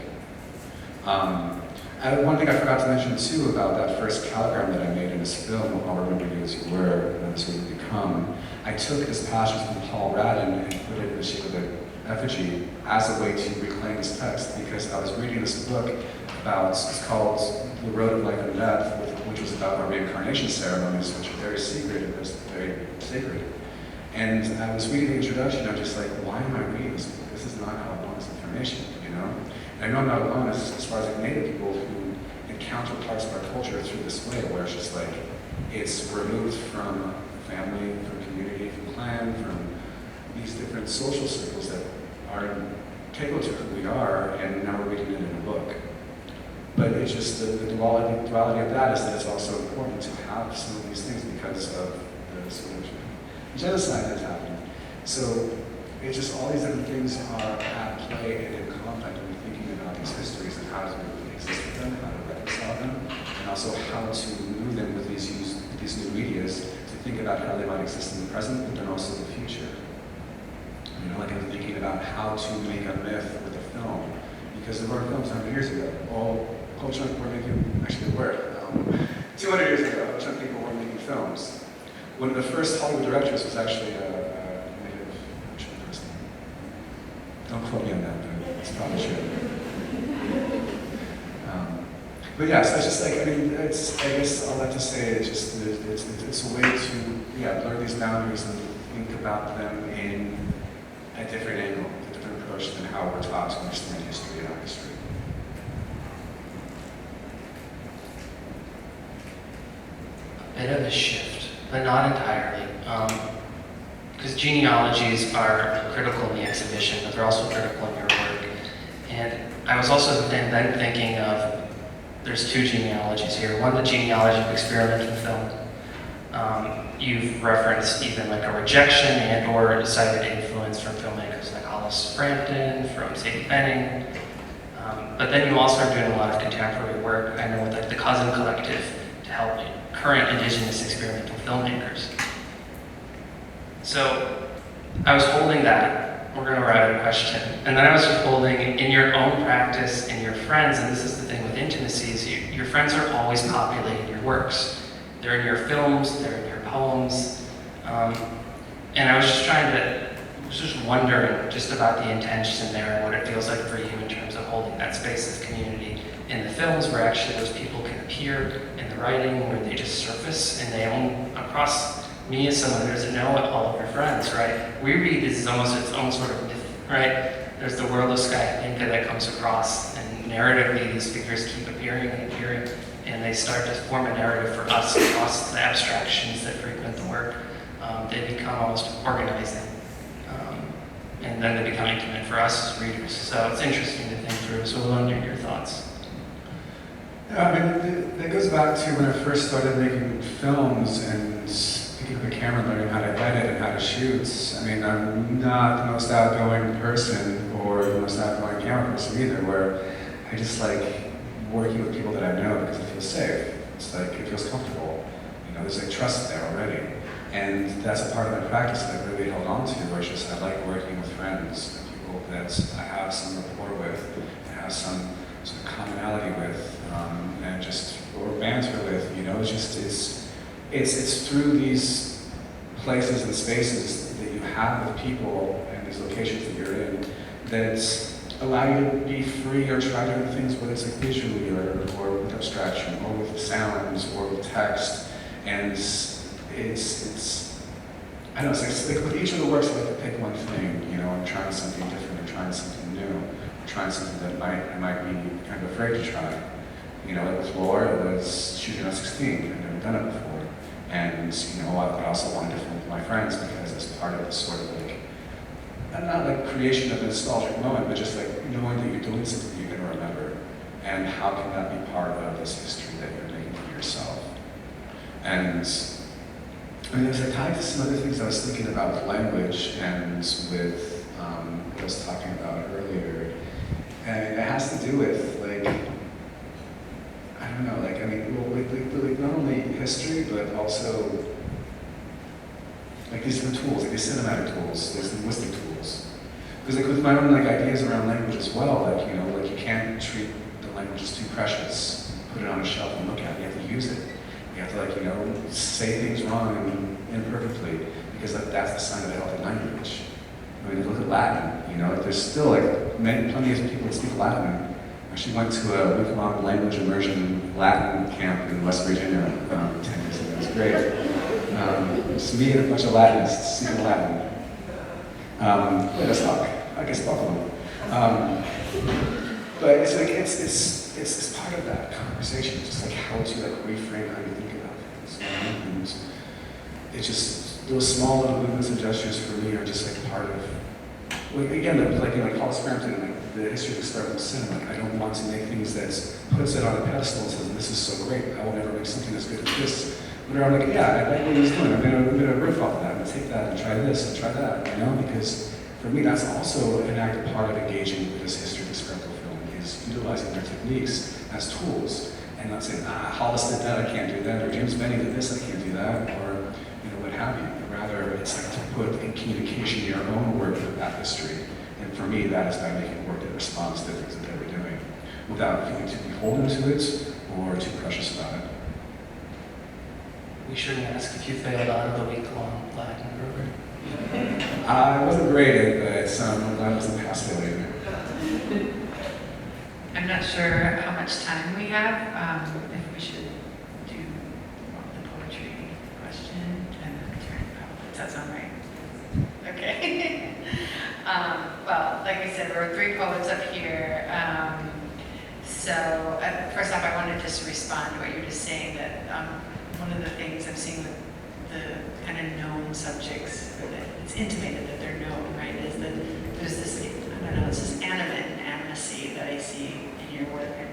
One thing I forgot to mention too about that first caligram that I made in this film, I'll Remember You As You Were, and That's Who You Become, I took this passage from Paul Radden and put it in the shape of an effigy as a way to reclaim this text, because I was reading this book about, it's called The Road of Life and Death, which was about our reincarnation ceremonies, which are very secret and very sacred. And I was reading the introduction, I'm just like, why am I reading this book? This is not how I want this information, you know? And I know I'm not alone as far as like Native people who encounter parts of our culture through this way, where it's just like, it's removed from family, from community, from clan, from these different social circles that are integral to who we are, and now we're reading it in a book. But it's just the duality of that is that it's also important to have some of these things because of the sort of genocide that's happened. So it's just all these different things are at play and in conflict when we're thinking about these histories and how to exist with them, how to reconcile them, and also how to move them with these new medias to think about how they might exist in the present, but then also the future. You know, like I'm thinking about how to make a myth with a film, because there were films 100 years ago. All culture were making, actually there were, 200 years ago, some people were making films. One of the first Hollywood directors was actually a Native person. Don't quote me on that, but it's probably true. But yeah, so it's just like, I mean, I guess all that to say is just, it's a way to, blur these boundaries and think about them in a different angle, a different approach than how we're taught to understand history and art history. A bit of a shift, but not entirely. Because genealogies are critical in the exhibition, but they're also critical in your work. And I was also then thinking of, there's two genealogies here. One, the genealogy of experimental film. You've referenced even like a rejection and or cited influence from filmmakers like Hollis Frampton, from Sadie Benning. But then you also are doing a lot of contemporary work, I know, with like the Cousin Collective to help current Indigenous experimental filmmakers. So I was holding that. We're going to write a question. And then I was just holding in your own practice and your friends, and this is the thing with intimacies, your friends are always populating your works. They're in your films, they're in your poems. And I was just wondering just about the intention there and what it feels like for you in terms of holding that space of community in the films where actually those people can appear in the writing, where they just surface and they own across me as someone who doesn't know all of your friends, right? We read this as almost its own sort of myth, right? There's the world of Sky Pinka that comes across, and narratively these figures keep appearing and appearing, and they start to form a narrative for us across the abstractions that frequent the work. They become almost organizing, and then they become intimate for us as readers. So it's interesting to think through. So we'll learn your thoughts. Yeah, I mean, that goes back to when I first started making films and picking up a camera, learning how to edit and how to shoot. I mean, I'm not the most outgoing person or the most outgoing camera person either, where I just like working with people that I know because it feels safe. It's like, it feels comfortable. You know, there's like trust there already. And that's a part of my practice that I've really held on to, where it's just I like working with friends, and people that I have some rapport with, I have some sort of commonality with, and just, or banter with, you know, it's just, it's through these places and spaces that you have with people and these locations that you're in that allow you to be free or try different things, whether it's like visually or with abstraction or with sounds or with text. And it's I don't know, it's like with each of the works, I like to pick one thing, you know, I'm trying something different, I'm trying something new, I'm trying something that I might be kind of afraid to try. You know, like with Lore, it was shooting on 16, I've never done it before. And, you know, I also wanted to film with my friends because it's part of this sort of like, not like creation of a nostalgic moment, but just like knowing that you're doing something that you're going to remember. And how can that be part of this history that you're making for yourself? And I mean, there's like tied to some other things I was thinking about with language and with what I was talking about earlier. And it has to do with like, I don't know, like, I mean, well, like not only history, but also like these different tools, like these cinematic tools, these linguistic tools. Because like with my own like ideas around language as well, like, you know, like you can't treat the language as too precious, put it on a shelf and look at it, you have to use it. You have to like, you know, say things wrong and imperfectly, because like, that's the sign of a healthy language. I mean, look at Latin, you know, there's still like plenty of people that speak Latin. I actually went to a week-long language immersion Latin camp in West Virginia 10 years ago. It was great. It's me and a bunch of Latinists speaking Latin. Let us talk. I guess talk alone. But it's like it's part of that conversation. It's just like how to like reframe how you think about things. You know? And it's just those small little movements and gestures for me are just like part of. Like again, like you know, like Paul Scrampton, like the history of experimental cinema. Like I don't want to make things that puts it on a pedestal and says this is so great. I will never make something as good as this. But I'm like, yeah, I like what he's doing. I'm gonna riff off of that. I'm gonna take that and try this and try that. You know, because for me, that's also an active part of engaging with this history of experimental film is utilizing their techniques as tools and not saying, Hollis did that, I can't do that, or James Benny did this, I can't do that, or you know, what have you. Rather, it's like to put in communication your own work with that history. And for me, that is by making work that responds to things that they were doing, without feeling too beholden to it or too precious about it. We shouldn't ask if you failed out of the week-long Latin program. I wasn't graded, but I'm glad I wasn't pass failure. I'm not sure how much time we have, if we should do the poetry question and then turn it out. Does that sound right? Okay. Well, like I said, there were 3 poets up here. So first off, I wanted just to respond to what you're just saying, that one of the things I'm seeing with the kind of known subjects, or that it's intimated that they're known, right, is that there's this, I don't know, it's this animate and animacy that I see in your work. And,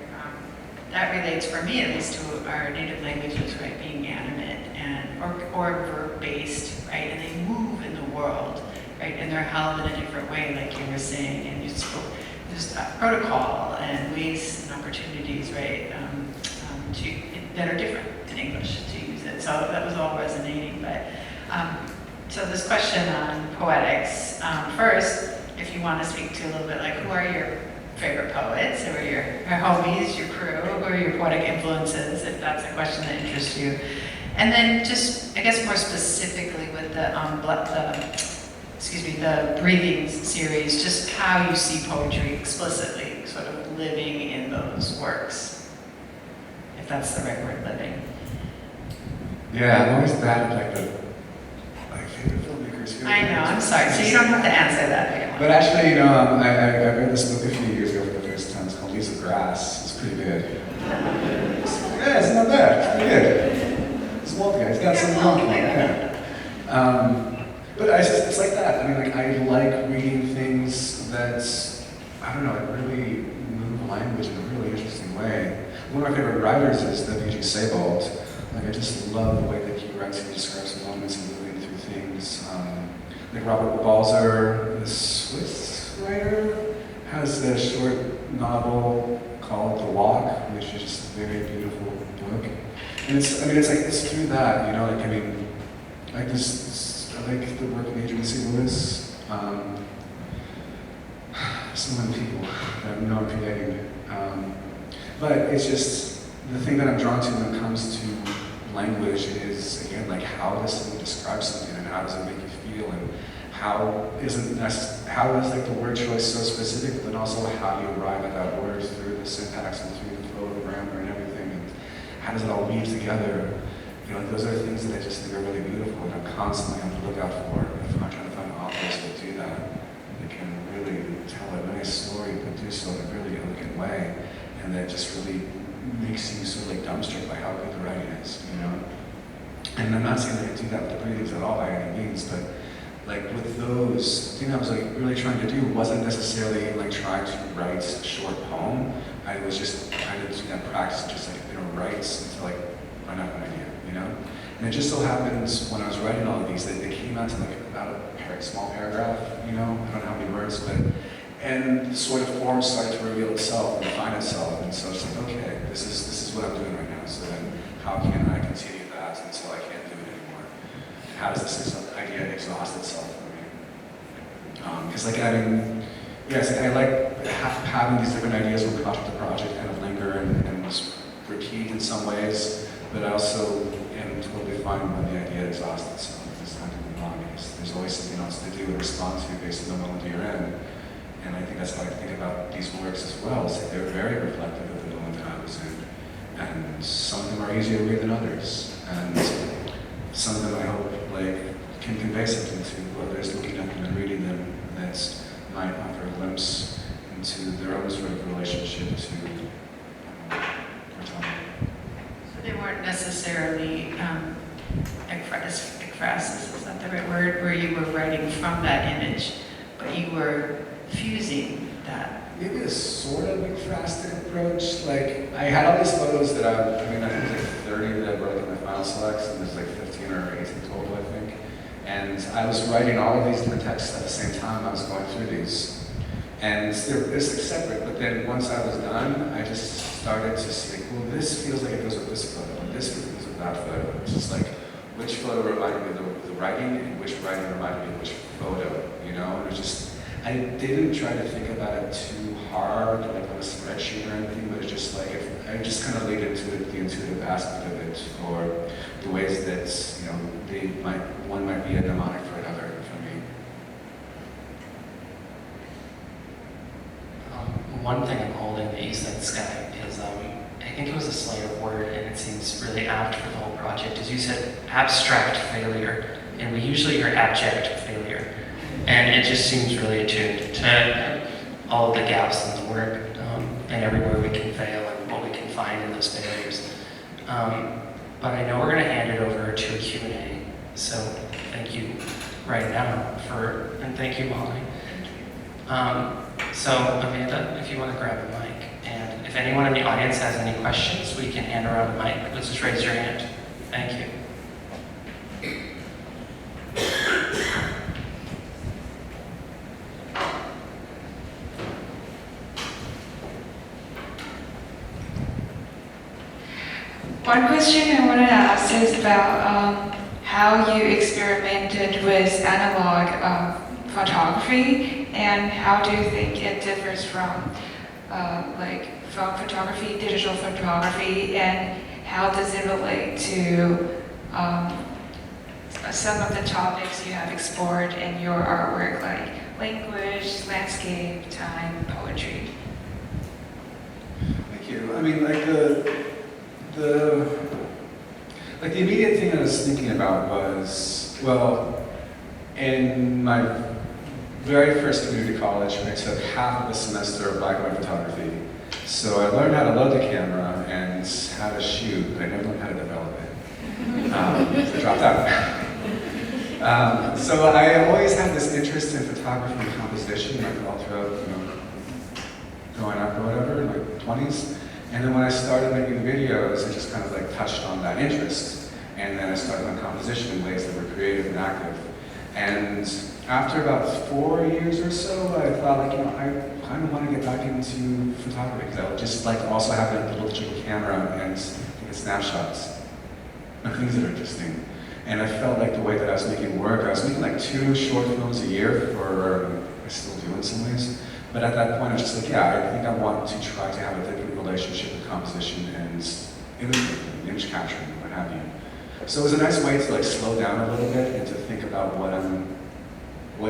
that relates, for me at least, to our native languages, right, being animate and or verb-based, right, and they move in the world, right, and they're held in a different way, like you were saying, and you spoke, there's protocol and ways and opportunities, right, that are different in English to use it. So that was all resonating. But so this question on poetics, first, if you want to speak to a little bit, like who are your favorite poets, who are your homies, your crew, who are your poetic influences, if that's a question that interests you. And then just, I guess more specifically with the Breathing series, just how you see poetry explicitly, sort of living in those works, if that's the right word, living. Yeah, I'm always bad at like the favorite filmmakers. I know, I'm sorry, so you don't have to answer that if you want. But actually, you know, I read this book a few years ago for the first time. It's called Leaves of Grass. It's pretty good. Yeah, it's not bad. It's pretty good. This old guy, he's got some compliment. Yeah. But it's like that. I mean, like I like reading things that I don't know, like really move language in a really interesting way. One of my favorite writers is W.G. Sebald. Like I just love the way that he writes and describes moments and moving through things. Like Robert Balzer, the Swiss writer, has a short novel called The Walk, which is just a very beautiful book. And it's through that, you know, like, I mean, like I like the work of Adrian C. Lewis. So many people that I know I'm forgetting. But it's just, the thing that I'm drawn to when it comes to language is, again, like how does someone describe something and how does it make you feel, and how is like the word choice so specific, but then also how do you arrive at that word through the syntax and through the flow of grammar and everything, and how does it all weave together? You know, like those are things that I just think are really beautiful, and I'm constantly on the lookout for if I'm trying to find authors that do that. They can really tell a nice story, but do so in a really elegant way, and that just really makes you sort of like dumbstruck by how good the writing is, you know? And I'm not saying that I do that with the readings at all by any means, but like with those, the thing I was like really trying to do wasn't necessarily like trying to write a short poem. I was just trying to do that practice, just like, you know, writes until like run out of an idea, you know? And it just so happens when I was writing all of these, they came out to like about a small paragraph, you know? I don't know how many words, but, and the sort of form started to reveal itself and define itself. And so it's like, okay, this is what I'm doing right now. So then how can I continue that until I can't do it anymore? How does this idea exhaust itself for me? Because like, I mean, yes, I like having these different ideas from project to project kind of linger and repeat in some ways, but I also am totally fine when the idea exhausts itself. It's time to move on because there's always something else to do and respond to based on the moment you're in. And I think that's how I think about these works as well. Is that they're very reflective of the moment that I was in. And some of them are easier to read than others. And some of them I hope like can convey something to others looking at them and reading them that might offer a glimpse into their own sort of relationship to Cortana. So they weren't necessarily ekphrasis, is that the right word, where you were writing from that image, but you were fusing that. Maybe a sort of ekphrastic approach. Like, I had all these photos that I think it was like 30 that I brought in my final selects, and there's like 15 or 18 total, I think. And I was writing all of these different texts at the same time I was going through these. And they're like separate, but then once I was done, I just started to see, like, well, this feels like it goes with this photo, and this feels like it goes with that photo. It's just like, which photo reminded me of the writing, and which writing reminded me of which photo, you know? And it was just, I didn't try to think about it too hard, like on a spreadsheet or anything, but it's just like, I just kind of laid into it, the intuitive aspect of it, or the ways that, you know, one might be a mnemonic for another for me. One thing I'm holding that you said, Sky, is I think it was a Slayer word, and it seems really apt for the whole project, is you said abstract failure, and we usually hear abject failure. And it just seems really attuned to all of the gaps in the work and everywhere we can fail and what we can find in those failures. But I know we're going to hand it over to a Q&A. So thank you right now and thank you, Molly. So Amanda, if you want to grab a mic. And if anyone in the audience has any questions, we can hand around a mic. Let's just raise your hand. Thank you. One question I wanted to ask is about how you experimented with analog photography, and how do you think it differs from film photography, digital photography, and how does it relate to some of the topics you have explored in your artwork, like language, landscape, time, poetry? you. I mean, like the immediate thing I was thinking about was, well, in my very first community college, I took half of a semester of black and white photography. So I learned how to load the camera and how to shoot, but I never learned how to develop it. So I dropped out. So I always had this interest in photography and composition, like all throughout, growing up or whatever, in my 20s. And then when I started making videos, it just kind of like touched on that interest. And then I started on composition in ways that were creative and active. And after about 4 years or so, I thought, like, I kind of want to get back into photography because I would just like to also have a little digital camera and take snapshots of things that are interesting. And I felt like the way that I was making work, I was making like 2 short films a year, or I still do in some ways. But at that point, I was just like, yeah, I think I want to try to have a different relationship with composition and image capturing, what have you. So it was a nice way to like slow down a little bit and to think about what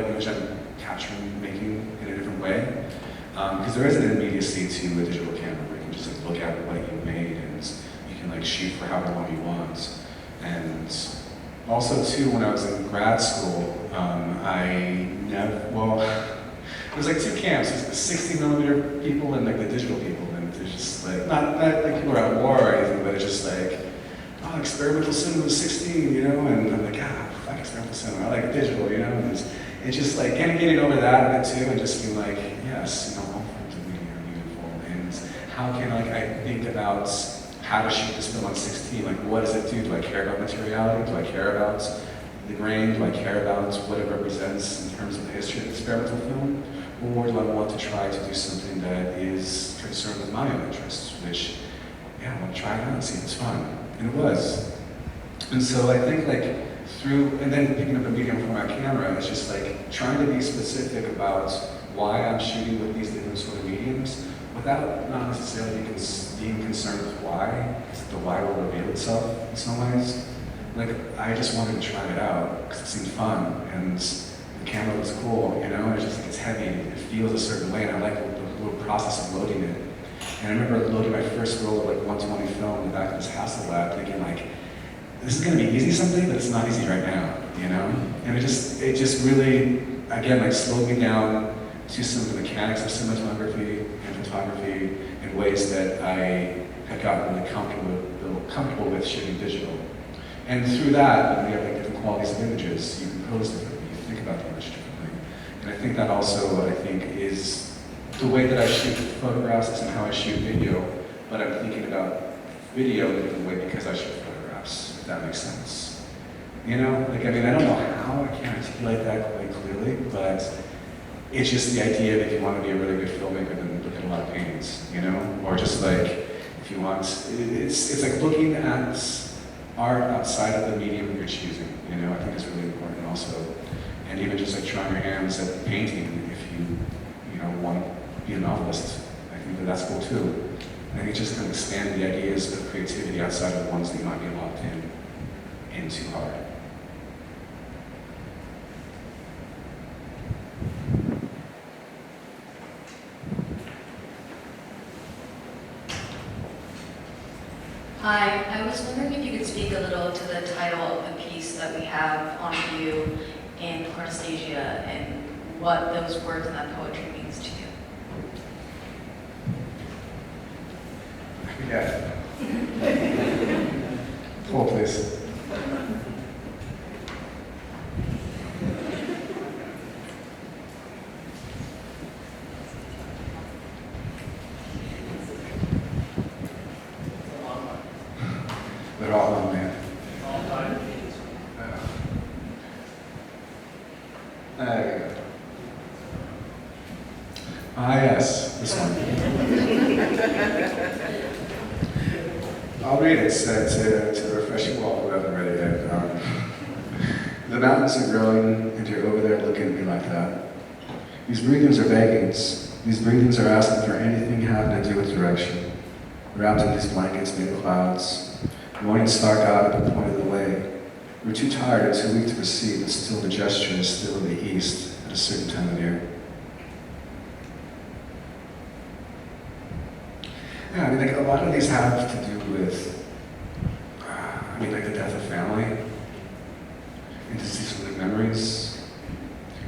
image I'm capturing, making in a different way. Because there is an immediacy to a digital camera where you can just like look at what you made and you can like shoot for however long you want. And also too, when I was in grad school, it was like 2 camps. There's the 60mm people and like the digital people, and they're just like, not like people are at war or anything, but it's just like, oh, experimental cinema is 16, and I'm like, fuck experimental cinema, I like digital, and it's just like kind of getting over that a bit too, and just being like, yes, all forms of media are beautiful, and how can I think about how to shoot this film on 16, like what does it do? Do I care about materiality? Do I care about the grain? Do I care about what it represents in terms of the history of experimental film? Or do I want to try to do something that is concerned with my own interests, which, I want to try it out and see if it's fun. And it was. And so I think and then picking up a medium format camera, it's just like trying to be specific about why I'm shooting with these different sort of mediums without not necessarily being concerned with why, because the why will reveal itself in some ways. I just wanted to try it out because it seemed fun, and the camera was cool, it's just it's heavy, it feels a certain way, and I like the little process of loading it. And I remember loading my first roll of 120 film in the back of this Hasselblad, thinking this is gonna be easy someday, but it's not easy right now, And it just really, again, slowed me down to some of the mechanics of cinematography and photography in ways that I had gotten really comfortable with shooting digital. And through that, you have different qualities of images, you compose differently, you think about the image differently. And I think that also, is the way that I shoot photographs isn't how I shoot video, but I'm thinking about video in a different way because I shoot photographs, if that makes sense. I don't know how, I can't articulate that quite clearly, but it's just the idea that if you want to be a really good filmmaker, then look at a lot of paintings, Or just if you want, it's like looking at art outside of the medium you're choosing, I think is really important also. And even just trying your hands at painting if you want to be a novelist, I think that's cool too. I think it just kind of expand the ideas of creativity outside of the ones that you might be locked in too hard. Hi, I was wondering if you could speak a little to the title of the piece that we have on view in Chronostasia and what those words and that poetry means to you. Yeah. Full, please. They're all on, man. There you go. Yes, this one. I'll read it to refresh you all who haven't read it yet. The mountains are growing, and you're over there looking at me like that. These breathings are beggings. These breathings are asking for anything having to do with direction. Wrapped in these blankets made of clouds. Morning star God at the point of the way. We're too tired and too weak to proceed, but still the gesture is still in the east at a certain time of year. Yeah, I mean, like a lot of these have to do with, I mean, like the death of family, and just these sort of memories.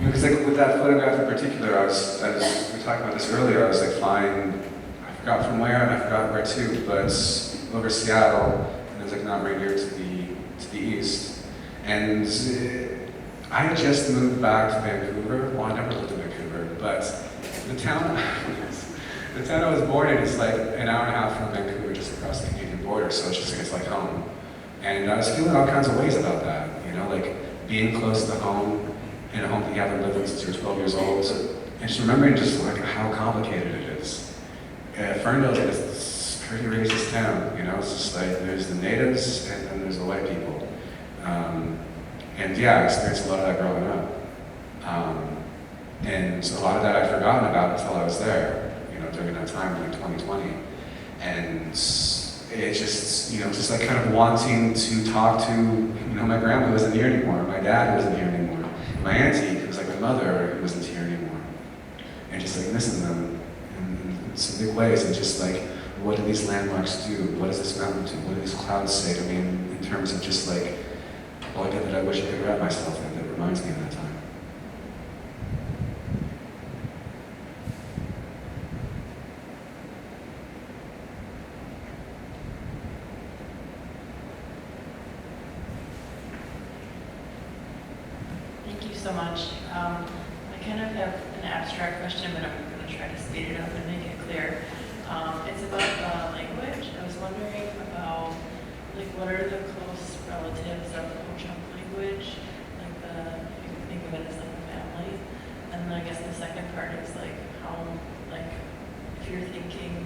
Because like with that photograph in particular, I was we were talking about this earlier, I was like flying, I forgot from where and I forgot where to, but over Seattle, and it was like not right near to the east. And I had just moved back to Vancouver. Well, I never lived in Vancouver, but the town I was born in is like an hour and a half from Vancouver, just across the Canadian border, so it's like home. And I was feeling all kinds of ways about that, you know, like being close to home, in a home that you haven't lived in since you were 12 years old. So, and just remembering just like how complicated it is. Ferndale is this pretty racist town, you know, it's just like there's the natives and then there's the white people. And yeah, I experienced a lot of that growing up. And a lot of that I'd forgotten about until I was there, you know, during that time, like 2020. And it just, you know, just like kind of wanting to talk to, you know, my grandma who wasn't here anymore, my dad who wasn't here anymore, my auntie who was like my mother who wasn't here anymore. And just like missing them in some big ways, and just like, what do these landmarks do? What does this mountain do? What do these clouds say to me in terms of just like, all I did that I wish I could wrap myself in that reminds me of that time. Thank you so much. I kind of have an abstract question, but I'm going to try to speed it up and make it clear. It's about language. I was wondering about, like, what are the close relatives of Ho-Chunk language? Like, you can think of it as like a family. And then I guess the second part is like how, like, if you're thinking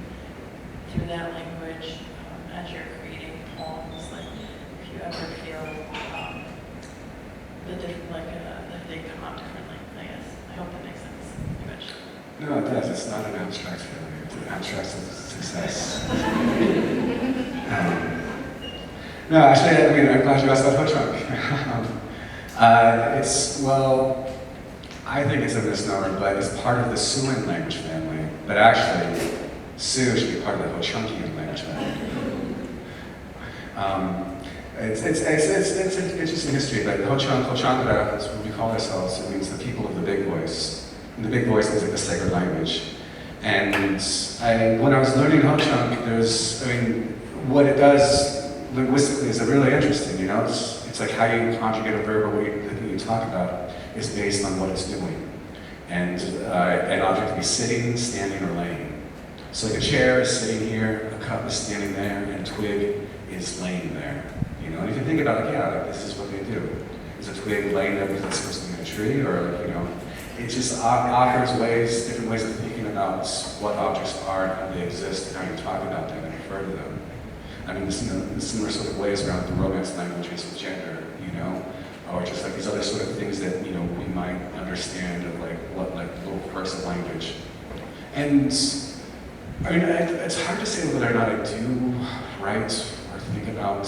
through that language as you're creating poems, like, if you ever feel the different, like, that they come out differently, I guess. I hope that makes sense. Pretty much. No, it does. It's not an abstract failure. It's an abstract success. No, actually, I mean, I'm glad you asked about Ho-Chunk. Well, I think it's a misnomer, but it's part of the Siouan language family. But actually, Sioux should be part of the Ho-Chunkian language family. It's an interesting history, but Ho-Chankra is what we call ourselves. It means the people of the big voice. And the big voice is like the sacred language. And when I was learning Ho-Chunk, what it does linguistically is really interesting, you know? It's like how you conjugate a verb or what you talk about is based on what it's doing. And an object can be sitting, standing, or laying. So like a chair is sitting here, a cup is standing there, and a twig is laying there. You know, and if you think about it, yeah, like this is what they do. Is a twig laying there because it's supposed to be in a tree, or like, you know, it just offers different ways of thinking about what objects are and how they exist and how you talk about them and refer to them. I mean, similar sort of ways around the Romance languages with gender, you know, or just like these other sort of things that, you know, we might understand of like what like little quirks of language. And I mean, it's hard to say whether or not I do write or think about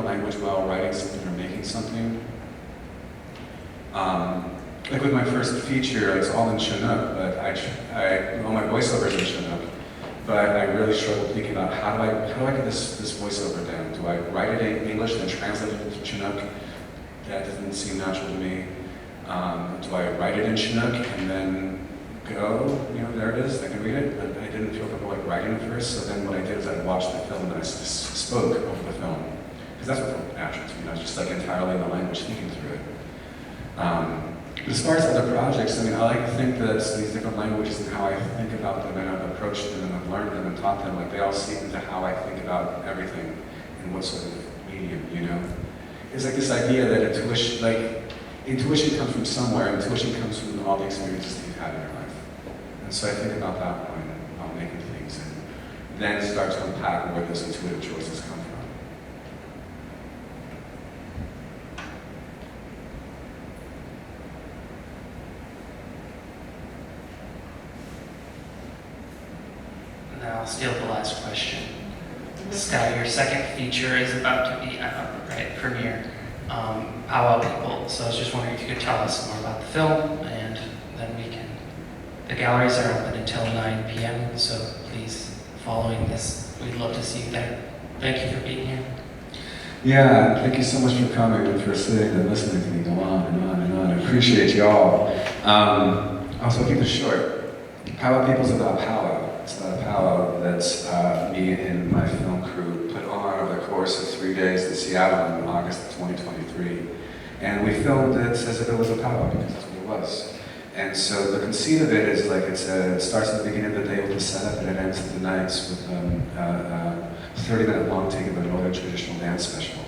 language while writing something or making something. Like with my first feature, it's all in Chinook, but all my voiceovers in Chinook. But I really struggled thinking about how do I get this voiceover down? Do I write it in English and then translate it into Chinook? That doesn't seem natural to me. Do I write it in Chinook and then go, you know, there it is, I can read it, but I didn't feel comfortable like writing it first, so then what I did is I watched the film and I just spoke over the film. Because that's what felt natural to me, just like entirely in the language, thinking through it. As far as other projects, I mean, I like to think that these different languages and how I think about them and I've approached them and I've learned them and taught them, like they all seep into how I think about everything in what sort of medium, you know? It's like this idea that intuition comes from somewhere, intuition comes from all the experiences that you've had in your life. And so I think about that when I'm making things and then start to unpack where those intuitive choices come from. Now I'll steal the last question. Scott, your second feature is about to be premiere, Powwow People. So I was just wondering if you could tell us more about the film, and then the galleries are open until 9 p.m., so please following this. We'd love to see you there. Thank you for being here. Yeah, thank you so much for coming and for sitting and listening to me go on and on and on. I appreciate you all. Also, keep it short. Powwow People's about powwow. It's about a powwow that me and my film crew put on over the course of 3 days in Seattle in August of 2023. And we filmed it as if it was a powwow because that's what it was. And so the conceit of it is like it starts at the beginning of the day with the setup and it ends at the nights with a 30-minute long take of a northern traditional dance special.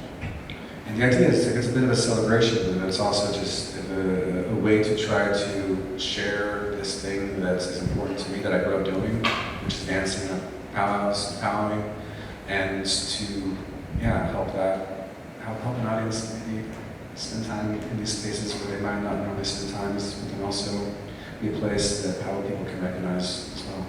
And the idea is it's a bit of a celebration, but it's also just a way to try to share this thing that is important to me that I grew up doing, which is dancing at powwows, powwowing, and to help an audience maybe spend time in these spaces where they might not normally spend time, but can also be a place that powwow people can recognize as well.